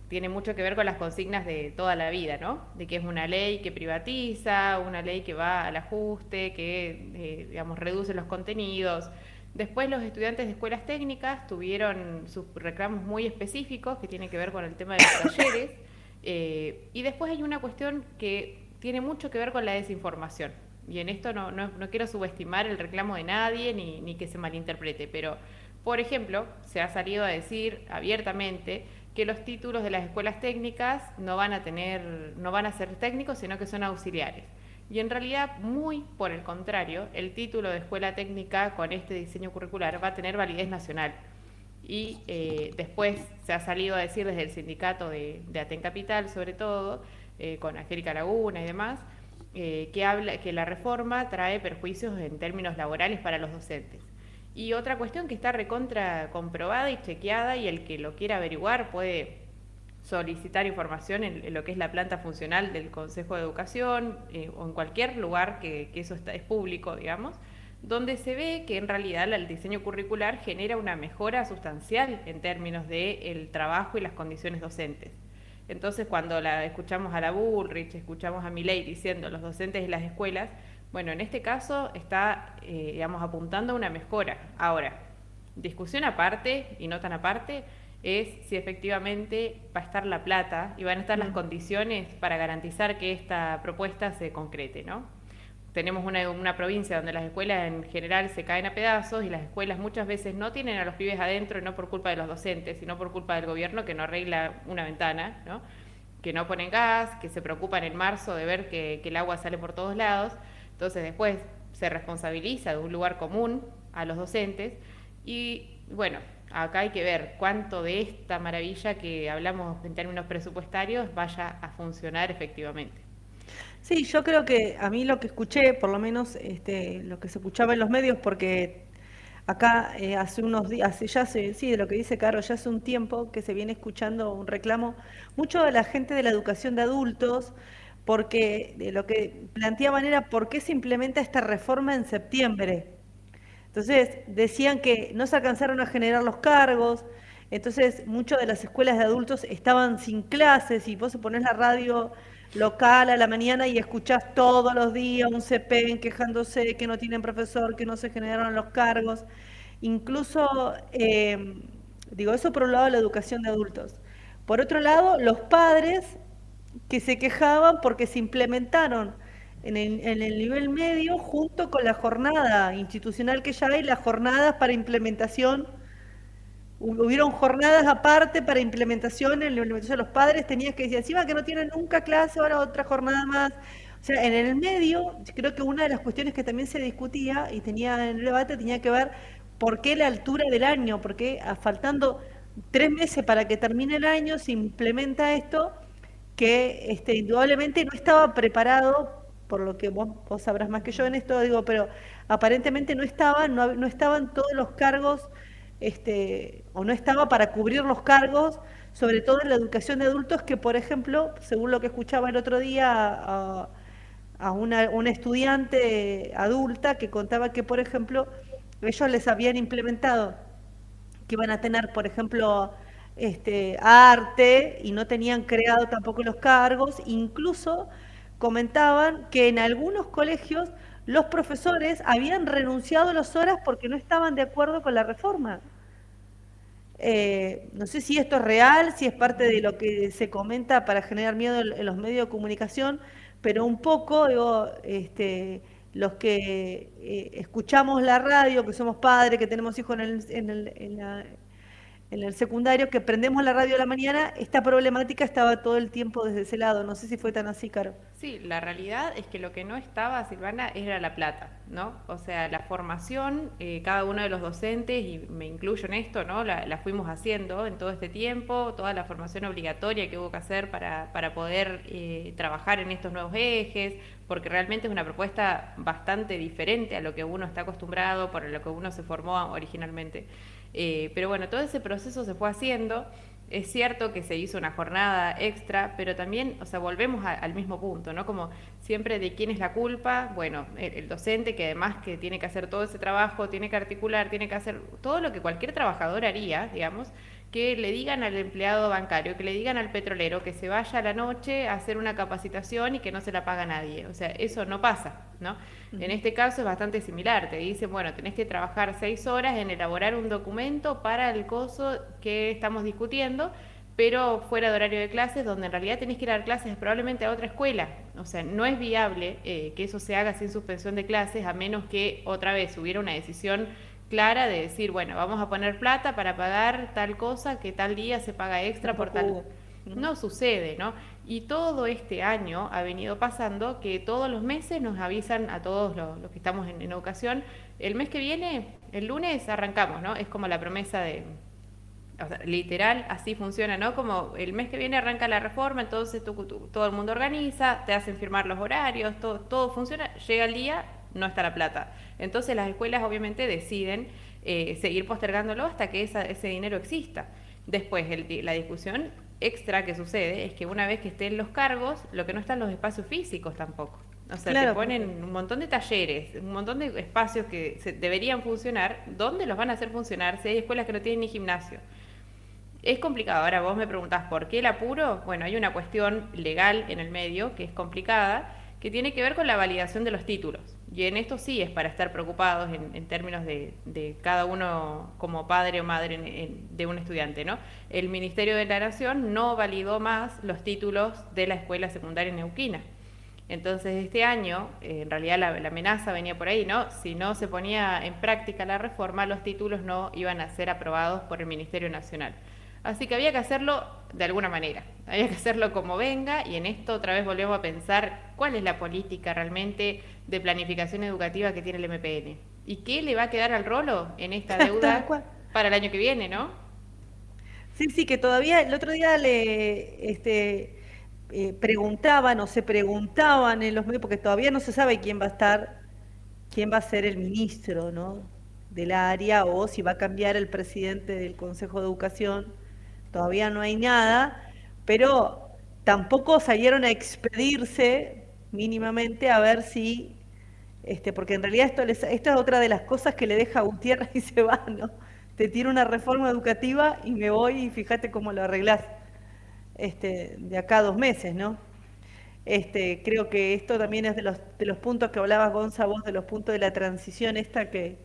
tiene mucho que ver con las consignas de toda la vida, ¿no? De que es una ley que privatiza, una ley que va al ajuste, que, digamos, reduce los contenidos. Después los estudiantes de escuelas técnicas tuvieron sus reclamos muy específicos que tienen que ver con el tema de los talleres, y después hay una cuestión que tiene mucho que ver con la desinformación. Y en esto no quiero subestimar el reclamo de nadie ni que se malinterprete, pero, por ejemplo, se ha salido a decir abiertamente que los títulos de las escuelas técnicas no van a ser técnicos, sino que son auxiliares. Y en realidad, muy por el contrario, el título de escuela técnica con este diseño curricular va a tener validez nacional. Y después se ha salido a decir desde el sindicato de Aten Capital, sobre todo, con Angélica Laguna y demás, que la reforma trae perjuicios en términos laborales para los docentes. Y otra cuestión que está recontra comprobada y chequeada, y el que lo quiera averiguar puede solicitar información en lo que es la planta funcional del Consejo de Educación, o en cualquier lugar que eso es público, digamos, donde se ve que en realidad el diseño curricular genera una mejora sustancial en términos del trabajo y las condiciones docentes. Entonces, cuando escuchamos a la Bullrich, escuchamos a Milei diciendo los docentes de las escuelas, bueno, en este caso está, digamos, apuntando a una mejora. Ahora, discusión aparte y no tan aparte es si efectivamente va a estar la plata y van a estar las condiciones para garantizar que esta propuesta se concrete, ¿no? Tenemos una provincia donde las escuelas en general se caen a pedazos y las escuelas muchas veces no tienen a los pibes adentro, y no por culpa de los docentes, sino por culpa del gobierno que no arregla una ventana, ¿no? Que no ponen gas, que se preocupan en marzo de ver que el agua sale por todos lados. Entonces después se responsabiliza de un lugar común a los docentes y, bueno, acá hay que ver cuánto de esta maravilla que hablamos en términos presupuestarios vaya a funcionar efectivamente. Sí, yo creo que a mí lo que escuché, por lo menos lo que se escuchaba en los medios, porque acá hace unos días, sí, de lo que dice Caro, ya hace un tiempo que se viene escuchando un reclamo mucho de la gente de la educación de adultos, porque de lo que planteaban era por qué se implementa esta reforma en septiembre. Entonces decían que no se alcanzaron a generar los cargos, entonces muchas de las escuelas de adultos estaban sin clases y vos se ponés la radio local a la mañana y escuchás todos los días un CPEN quejándose que no tienen profesor, que no se generaron los cargos. Incluso, digo, eso por un lado la educación de adultos. Por otro lado, los padres que se quejaban porque se implementaron en el nivel medio junto con la jornada institucional que ya hay, las jornadas para implementación. Hubieron jornadas aparte para implementación, en la implementación de los padres tenías que decir, encima que no tienen nunca clase, ahora otra jornada más. O sea, en el medio, creo que una de las cuestiones que también se discutía y tenía en el debate tenía que ver por qué la altura del año, porque faltando 3 meses para que termine el año se implementa esto que indudablemente no estaba preparado, por lo que vos sabrás más que yo en esto, digo, pero aparentemente no estaban todos los cargos, o no estaba para cubrir los cargos, sobre todo en la educación de adultos, que por ejemplo, según lo que escuchaba el otro día a una estudiante adulta que contaba que, por ejemplo, ellos les habían implementado que iban a tener, por ejemplo, arte y no tenían creado tampoco los cargos. Incluso comentaban que en algunos colegios los profesores habían renunciado a las horas porque no estaban de acuerdo con la reforma. No sé si esto es real, si es parte de lo que se comenta para generar miedo en los medios de comunicación, pero un poco, digo, los que escuchamos la radio, que somos padres, que tenemos hijos en el secundario, que prendemos la radio a la mañana, esta problemática estaba todo el tiempo desde ese lado. No sé si fue tan así, Caro. Sí, la realidad es que lo que no estaba, Silvana, era la plata, ¿no? O sea, la formación, cada uno de los docentes, y me incluyo en esto, ¿no? La fuimos haciendo en todo este tiempo, toda la formación obligatoria que hubo que hacer para poder trabajar en estos nuevos ejes, porque realmente es una propuesta bastante diferente a lo que uno está acostumbrado, por lo que uno se formó originalmente. Pero bueno, todo ese proceso se fue haciendo. Es cierto que se hizo una jornada extra, pero también, o sea, volvemos al mismo punto, ¿no? Como siempre, ¿de quién es la culpa? Bueno, el docente, que además que tiene que hacer todo ese trabajo, tiene que articular, tiene que hacer todo lo que cualquier trabajador haría, digamos, que le digan al empleado bancario, que le digan al petrolero que se vaya a la noche a hacer una capacitación y que no se la paga nadie. O sea, eso no pasa, ¿no? En este caso es bastante similar. Te dicen, bueno, tenés que trabajar 6 horas en elaborar un documento para el coso que estamos discutiendo, pero fuera de horario de clases, donde en realidad tenés que ir a dar clases probablemente a otra escuela. O sea, no es viable que eso se haga sin suspensión de clases, a menos que otra vez hubiera una decisión clara de decir, bueno, vamos a poner plata para pagar tal cosa que tal día se paga extra por tal. No sucede, ¿no? Y todo este año ha venido pasando que todos los meses nos avisan a todos los que estamos en educación, el mes que viene, el lunes arrancamos, ¿no? Es como la promesa de, o sea, literal, así funciona, ¿no? Como el mes que viene arranca la reforma, entonces todo el mundo organiza, te hacen firmar los horarios, todo funciona, llega el día, no está la plata. Entonces las escuelas obviamente deciden seguir postergándolo hasta que ese dinero exista. Después la discusión extra que sucede es que una vez que estén los cargos, lo que no están los espacios físicos tampoco. O sea, Claro, te ponen un montón de talleres, un montón de espacios que deberían funcionar. ¿Dónde los van a hacer funcionar si hay escuelas que no tienen ni gimnasio? Es complicado. Ahora vos me preguntás ¿por qué el apuro? Bueno, hay una cuestión legal en el medio que es complicada, que tiene que ver con la validación de los títulos. Y en esto sí es para estar preocupados en términos de cada uno como padre o madre de un estudiante, ¿no? El Ministerio de la Nación no validó más los títulos de la escuela secundaria neuquina. Entonces este año, en realidad la amenaza venía por ahí, ¿no? Si no se ponía en práctica la reforma, los títulos no iban a ser aprobados por el Ministerio Nacional. Así que había que hacerlo de alguna manera, había que hacerlo como venga, y en esto otra vez volvemos a pensar cuál es la política realmente de planificación educativa que tiene el MPN. ¿Y qué le va a quedar al rolo en esta deuda Para el año que viene, ¿no? Sí, sí, que todavía el otro día preguntaban o se preguntaban en los medios, porque todavía no se sabe quién va a estar, quién va a ser el ministro, ¿no? Del área o si va a cambiar el presidente del Consejo de Educación. Todavía no hay nada, pero tampoco salieron a expedirse mínimamente a ver si, porque en realidad esto es otra de las cosas que le deja a Gutiérrez y se va, ¿no? Te tiro una reforma educativa y me voy y fíjate cómo lo arreglás, de acá a 2 meses, ¿no? Creo que esto también es de los puntos que hablabas, Gonza, vos, de los puntos de la transición esta que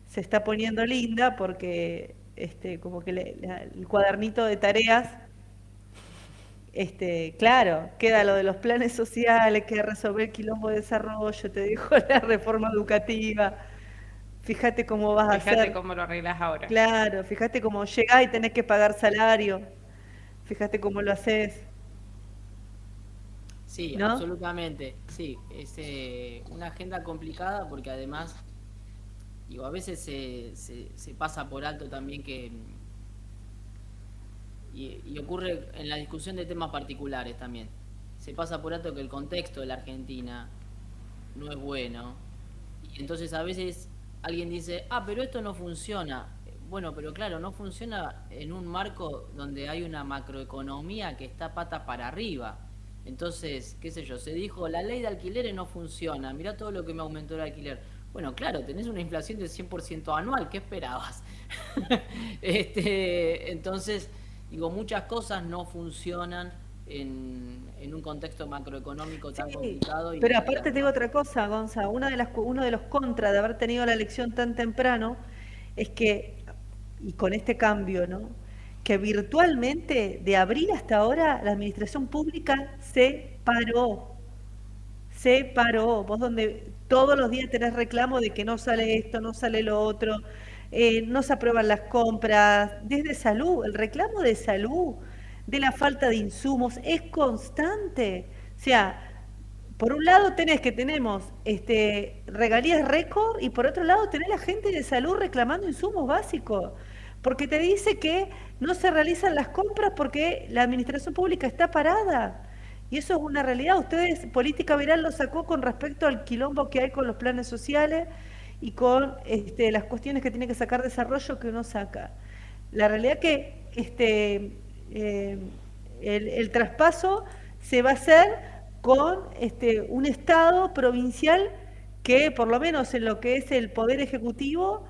se está poniendo linda, porque como que el cuadernito de tareas, claro, queda lo de los planes sociales, queda resolver el quilombo de desarrollo, te dijo la reforma educativa, fíjate cómo vas a Fíjate hacer, cómo lo arreglas ahora. claro, fíjate cómo llegás y tenés que pagar salario, fíjate cómo lo haces, Sí, ¿no? absolutamente. Sí, es una agenda complicada porque además, digo, a veces se pasa por alto también que, y ocurre en la discusión de temas particulares también, se pasa por alto que el contexto de la Argentina no es bueno. Y entonces a veces alguien dice, ah, pero esto no funciona. Bueno, pero claro, no funciona en un marco donde hay una macroeconomía que está patas para arriba. Entonces, qué sé yo, se dijo, la ley de alquileres no funciona, mirá todo lo que me aumentó el alquiler. Bueno, claro, tenés una inflación del 100% anual, ¿qué esperabas? Entonces, digo, muchas cosas no funcionan en un contexto macroeconómico tan Sí, complicado pero y aparte te digo además... otra cosa, Gonza, uno de los contras de haber tenido la elección tan temprano es que, y con este cambio, ¿no? Que virtualmente de abril hasta ahora la administración pública se paró. Vos donde todos los días tenés reclamo de que no sale esto, no sale lo otro, no se aprueban las compras, desde salud, el reclamo de salud, de la falta de insumos, es constante. O sea, por un lado tenemos regalías récord y por otro lado tenés la gente de salud reclamando insumos básicos, porque te dice que no se realizan las compras porque la administración pública está parada. Y eso es una realidad. Ustedes, Política Viral lo sacó con respecto al quilombo que hay con los planes sociales y con las cuestiones que tiene que sacar desarrollo que uno saca. La realidad que eh, el traspaso se va a hacer con un Estado provincial que, por lo menos en lo que es el Poder Ejecutivo,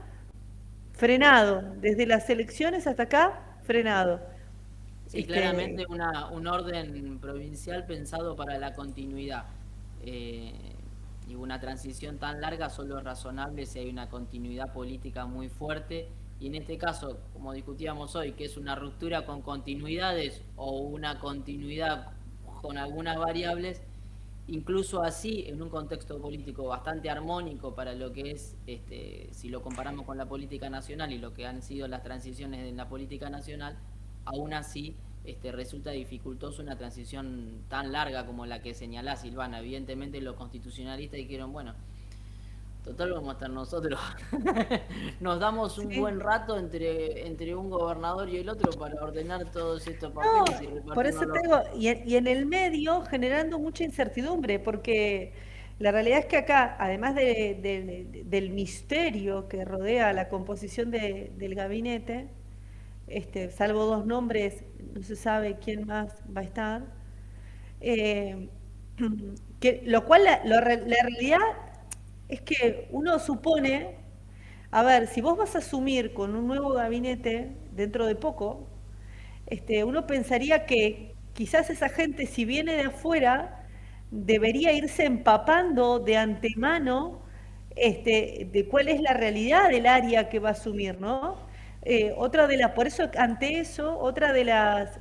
frenado, desde las elecciones hasta acá, frenado. Sí, Este, claramente un orden provincial pensado para la continuidad. Eh, y una transición tan larga solo es razonable si hay una continuidad política muy fuerte. Y en este caso, como discutíamos hoy, que es una ruptura con continuidades o una continuidad con algunas variables, incluso así, en un contexto político bastante armónico para lo que es, si lo comparamos con la política nacional y lo que han sido las transiciones en la política nacional, aún así resulta dificultoso una transición tan larga como la que señalá Silvana. Evidentemente los constitucionalistas dijeron, bueno, total vamos a estar nosotros. Nos damos un buen sí. rato entre un gobernador y el otro para ordenar todos estos No, papeles y por repartirnos eso los... te digo, y en el medio generando mucha incertidumbre, porque la realidad es que acá, además del misterio que rodea la composición del gabinete, salvo dos nombres, no se sabe quién más va a estar, eh, lo cual la realidad es que uno supone, a ver, si vos vas a asumir con un nuevo gabinete dentro de poco, uno pensaría que quizás esa gente, si viene de afuera, debería irse empapando de antemano de cuál es la realidad del área que va a asumir, ¿no? Por eso, ante eso, otra de las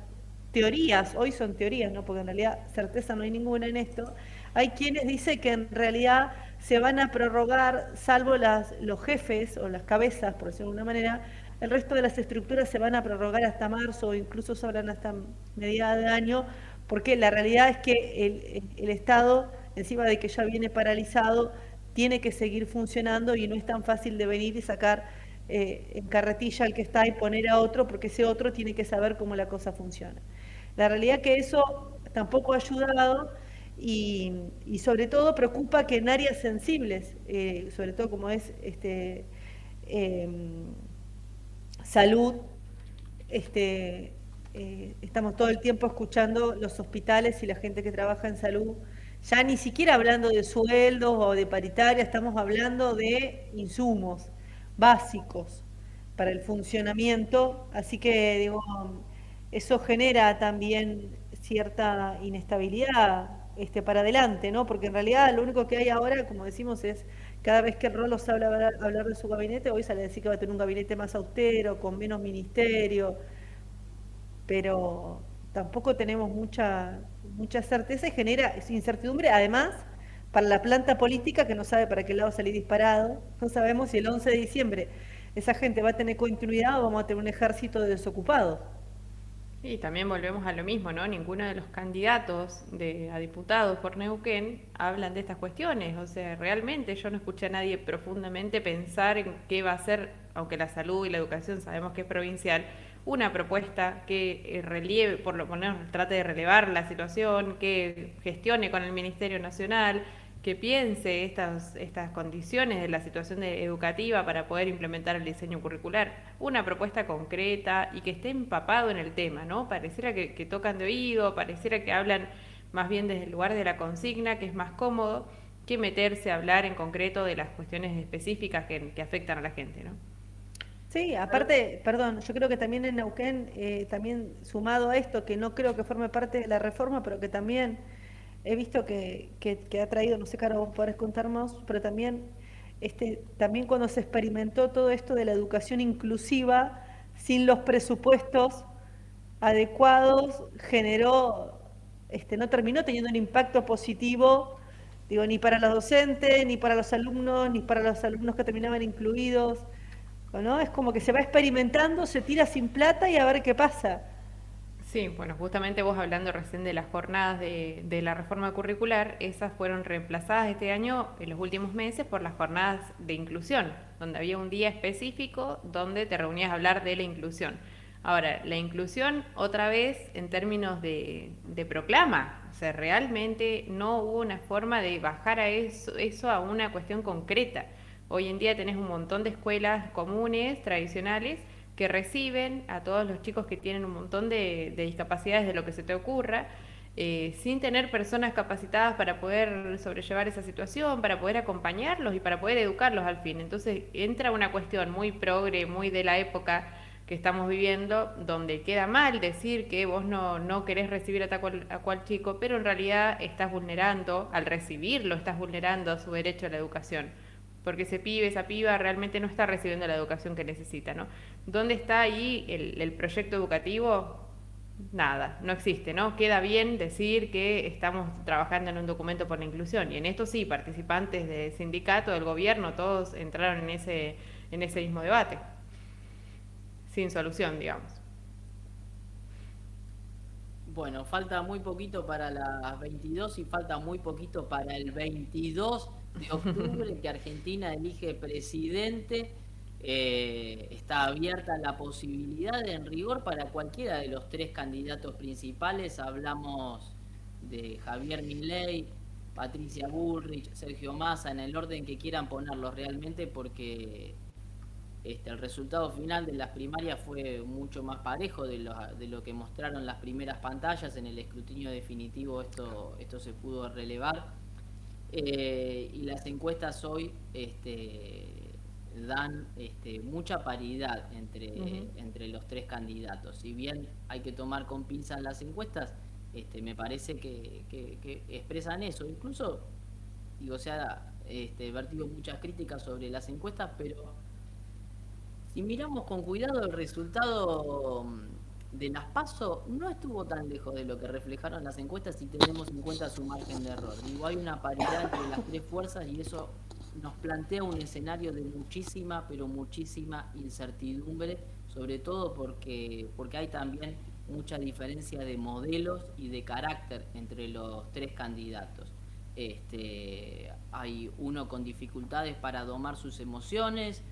teorías, hoy son teorías, ¿no? Porque en realidad certeza no hay ninguna en esto, hay quienes dicen que en realidad se van a prorrogar, salvo los jefes o las cabezas, por decirlo de alguna manera, el resto de las estructuras se van a prorrogar hasta marzo o incluso se hablan hasta mediados de año, porque la realidad es que el Estado, encima de que ya viene paralizado, tiene que seguir funcionando y no es tan fácil de venir y sacar en carretilla al que está y poner a otro, porque ese otro tiene que saber cómo la cosa funciona. La realidad que eso tampoco ha ayudado y sobre todo preocupa que en áreas sensibles, sobre todo como es em, salud, estamos todo el tiempo escuchando los hospitales y la gente que trabaja en salud, ya ni siquiera hablando de sueldos o de paritaria, estamos hablando de insumos básicos para el funcionamiento, así que digo, eso genera también cierta inestabilidad para adelante, ¿no? Porque en realidad lo único que hay ahora, como decimos, es cada vez que Rolos hablar de su gabinete, hoy sale a decir que va a tener un gabinete más austero, con menos ministerio, pero tampoco tenemos mucha certeza y genera incertidumbre, además, para la planta política que no sabe para qué lado salir disparado. No sabemos si el 11 de diciembre esa gente va a tener continuidad o vamos a tener un ejército de desocupados. Y también volvemos a lo mismo, ¿no? Ninguno de los candidatos a diputados por Neuquén hablan de estas cuestiones. O sea, realmente yo no escuché a nadie profundamente pensar en qué va a ser, aunque la salud y la educación sabemos que es provincial, una propuesta que relieve, por lo menos trate de relevar la situación, que gestione con el Ministerio Nacional, que piense estas condiciones de la situación educativa para poder implementar el diseño curricular, una propuesta concreta y que esté empapado en el tema, ¿no? Pareciera que tocan de oído, pareciera que hablan más bien desde el lugar de la consigna, que es más cómodo que meterse a hablar en concreto de las cuestiones específicas que afectan a la gente, ¿no? Sí, aparte, perdón, yo creo que también en Neuquén, también sumado a esto, que no creo que forme parte de la reforma, pero que también he visto que ha traído, no sé, Caro, vos podrás contar más, pero también, también cuando se experimentó todo esto de la educación inclusiva, sin los presupuestos adecuados, generó, no terminó teniendo un impacto positivo, digo, ni para los docentes, ni para los alumnos, ni para los alumnos que terminaban incluidos, ¿no? Es como que se va experimentando, se tira sin plata y a ver qué pasa. Sí, bueno, justamente vos hablando recién de las jornadas de la reforma curricular, esas fueron reemplazadas este año, en los últimos meses, por las jornadas de inclusión, donde había un día específico donde te reunías a hablar de la inclusión. Ahora, la inclusión, otra vez, en términos de proclama, o sea, realmente no hubo una forma de bajar a eso a una cuestión concreta. Hoy en día tenés un montón de escuelas comunes, tradicionales, que reciben a todos los chicos que tienen un montón de discapacidades de lo que se te ocurra, sin tener personas capacitadas para poder sobrellevar esa situación, para poder acompañarlos y para poder educarlos al fin. Entonces entra una cuestión muy progre, muy de la época que estamos viviendo, donde queda mal decir que vos no querés recibir a cual chico, pero en realidad estás vulnerando, al recibirlo, estás vulnerando su derecho a la educación, porque ese pibe, esa piba realmente no está recibiendo la educación que necesita, ¿no? ¿Dónde está ahí el proyecto educativo? Nada, no existe, ¿no? Queda bien decir que estamos trabajando en un documento por la inclusión, y en esto sí, participantes del sindicato, del gobierno, todos entraron en ese mismo debate, sin solución, digamos. Bueno, falta muy poquito para las 22 y falta muy poquito para el 22 de octubre que Argentina elige presidente. Está abierta la posibilidad en rigor para cualquiera de los tres candidatos principales. Hablamos de Javier Milei, Patricia Bullrich, Sergio Massa, en el orden que quieran ponerlos realmente, porque el resultado final de las primarias fue mucho más parejo de lo que mostraron las primeras pantallas. En el escrutinio definitivo esto se pudo relevar. Y las encuestas hoy dan mucha paridad entre los tres candidatos. Si bien hay que tomar con pinzas las encuestas, me parece que expresan eso. Incluso, digo, se ha vertido muchas críticas sobre las encuestas, pero si miramos con cuidado el resultado de las PASO, no estuvo tan lejos de lo que reflejaron las encuestas si tenemos en cuenta su margen de error. Digo, hay una paridad entre las tres fuerzas y eso nos plantea un escenario de muchísima, pero muchísima incertidumbre, sobre todo porque hay también mucha diferencia de modelos y de carácter entre los tres candidatos. Hay uno con dificultades para domar sus emociones,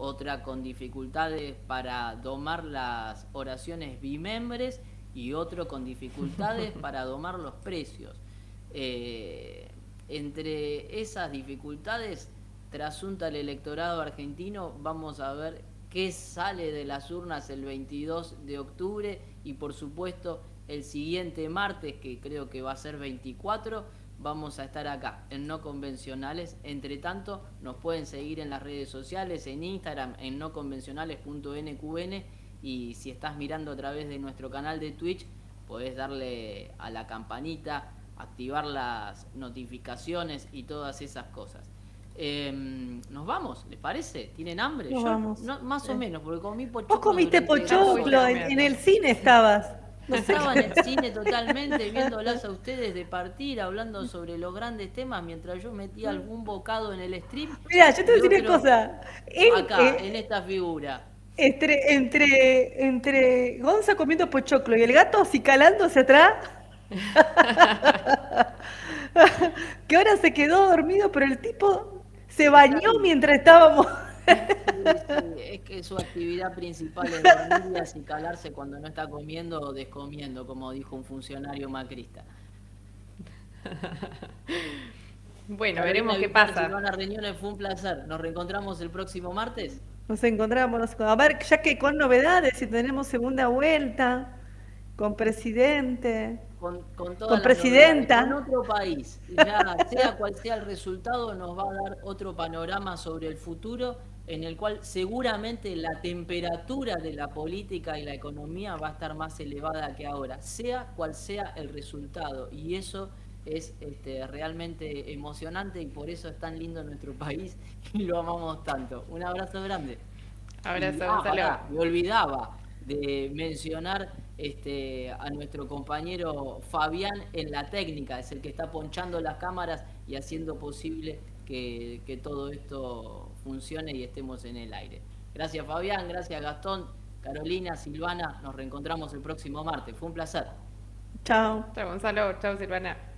otra con dificultades para domar las oraciones bimembres y otro con dificultades para domar los precios. Entre esas dificultades trasunta el electorado argentino. Vamos a ver qué sale de las urnas el 22 de octubre y por supuesto el siguiente martes, que creo que va a ser 24, vamos a estar acá en No Convencionales. Entre tanto, nos pueden seguir en las redes sociales, en Instagram, en noconvencionales.nqn, y si estás mirando a través de nuestro canal de Twitch, podés darle a la campanita, activar las notificaciones y todas esas cosas. Nos vamos, ¿les parece? ¿Tienen hambre? Nos vamos. No, más o menos, porque comí pochoclo. Vos comiste durante pochoclo, en el cine estabas. No estaba en el cine totalmente, viéndolas a ustedes de partir, hablando sobre los grandes temas, mientras yo metía algún bocado en el stream. Mira, yo te voy a decir una cosa. Acá, en esta figura. Entre Gonza comiendo pochoclo y el gato acicalándose atrás, que ahora se quedó dormido, pero el tipo se bañó mientras estábamos. Sí, es que su actividad principal es dormir y acicalarse cuando no está comiendo o descomiendo, como dijo un funcionario macrista. Bueno, veremos qué pasa. Silvana Reñones, fue un placer. ¿Nos reencontramos el próximo martes? Nos encontramos. A ver, ya que con novedades, si tenemos segunda vuelta, con presidente, con con presidenta. Con otro país. Ya sea cual sea el resultado, nos va a dar otro panorama sobre el futuro, en el cual seguramente la temperatura de la política y la economía va a estar más elevada que ahora, sea cual sea el resultado. Y eso es realmente emocionante, y por eso es tan lindo nuestro país y lo amamos tanto. Un abrazo grande. Abrazo, Gonzalo. Me olvidaba de mencionar a nuestro compañero Fabián en la técnica, es el que está ponchando las cámaras y haciendo posible que todo esto funcione y estemos en el aire. Gracias Fabián, gracias Gastón, Carolina, Silvana, nos reencontramos el próximo martes. Fue un placer. Chao. Chao Gonzalo, chao Silvana.